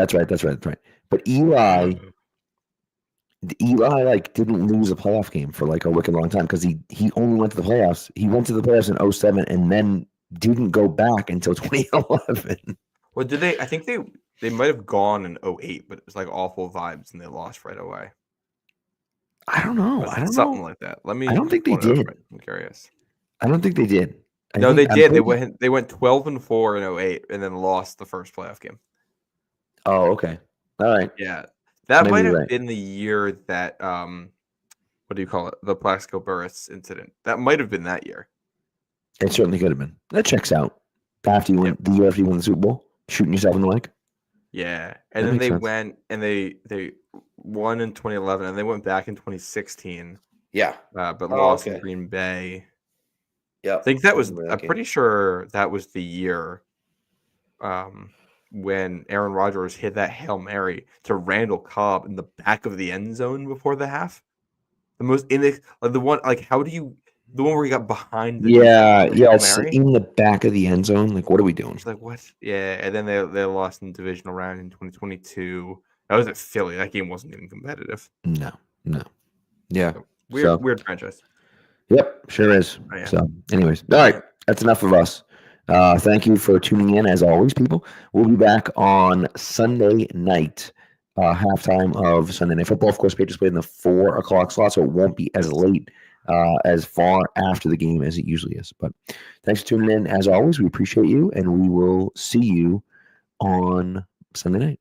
S2: But Eli didn't lose a playoff game for a wicked long time because he only went to the playoffs. He went to the playoffs in 2007 and then didn't go back until 2011.
S3: Well, did they? I think they might have gone in 2008, but it was awful vibes and they lost right away.
S2: I don't know.
S3: Something like that. I
S2: don't think they did.
S3: I'm curious.
S2: I don't think they did.
S3: They did. They went 12-4 in 2008 and then lost the first playoff game.
S2: Oh, okay. All right.
S3: Yeah. That might have been the year that what do you call it? The Plaxico Burress incident. That might have been that year.
S2: It certainly could have been. That checks out. After you win the year after you won the Super Bowl, shooting yourself in the leg.
S3: Yeah. And then they went and they won in 2011 and they went back in 2016.
S2: Yeah.
S3: But lost in Green Bay.
S2: Yeah.
S3: I think that was I'm pretty sure that was the year when Aaron Rodgers hit that Hail Mary to Randall Cobb in the back of the end zone before the half. The most the one the one where he got behind the
S2: it's in the back of the end zone. What are we doing?
S3: It's what? Yeah, and then they lost in the divisional round in 2022. That was at Philly. That game wasn't even competitive.
S2: No. Yeah.
S3: So, weird franchise.
S2: Yep, sure is.
S3: Oh, yeah.
S2: So, anyways, all right, that's enough of us. Thank you for tuning in, as always, people. We'll be back on Sunday night, halftime of Sunday Night Football. Of course, Patriots play in the 4 o'clock slot, so it won't be as late, as far after the game as it usually is. But thanks for tuning in. As always, we appreciate you, and we will see you on Sunday night.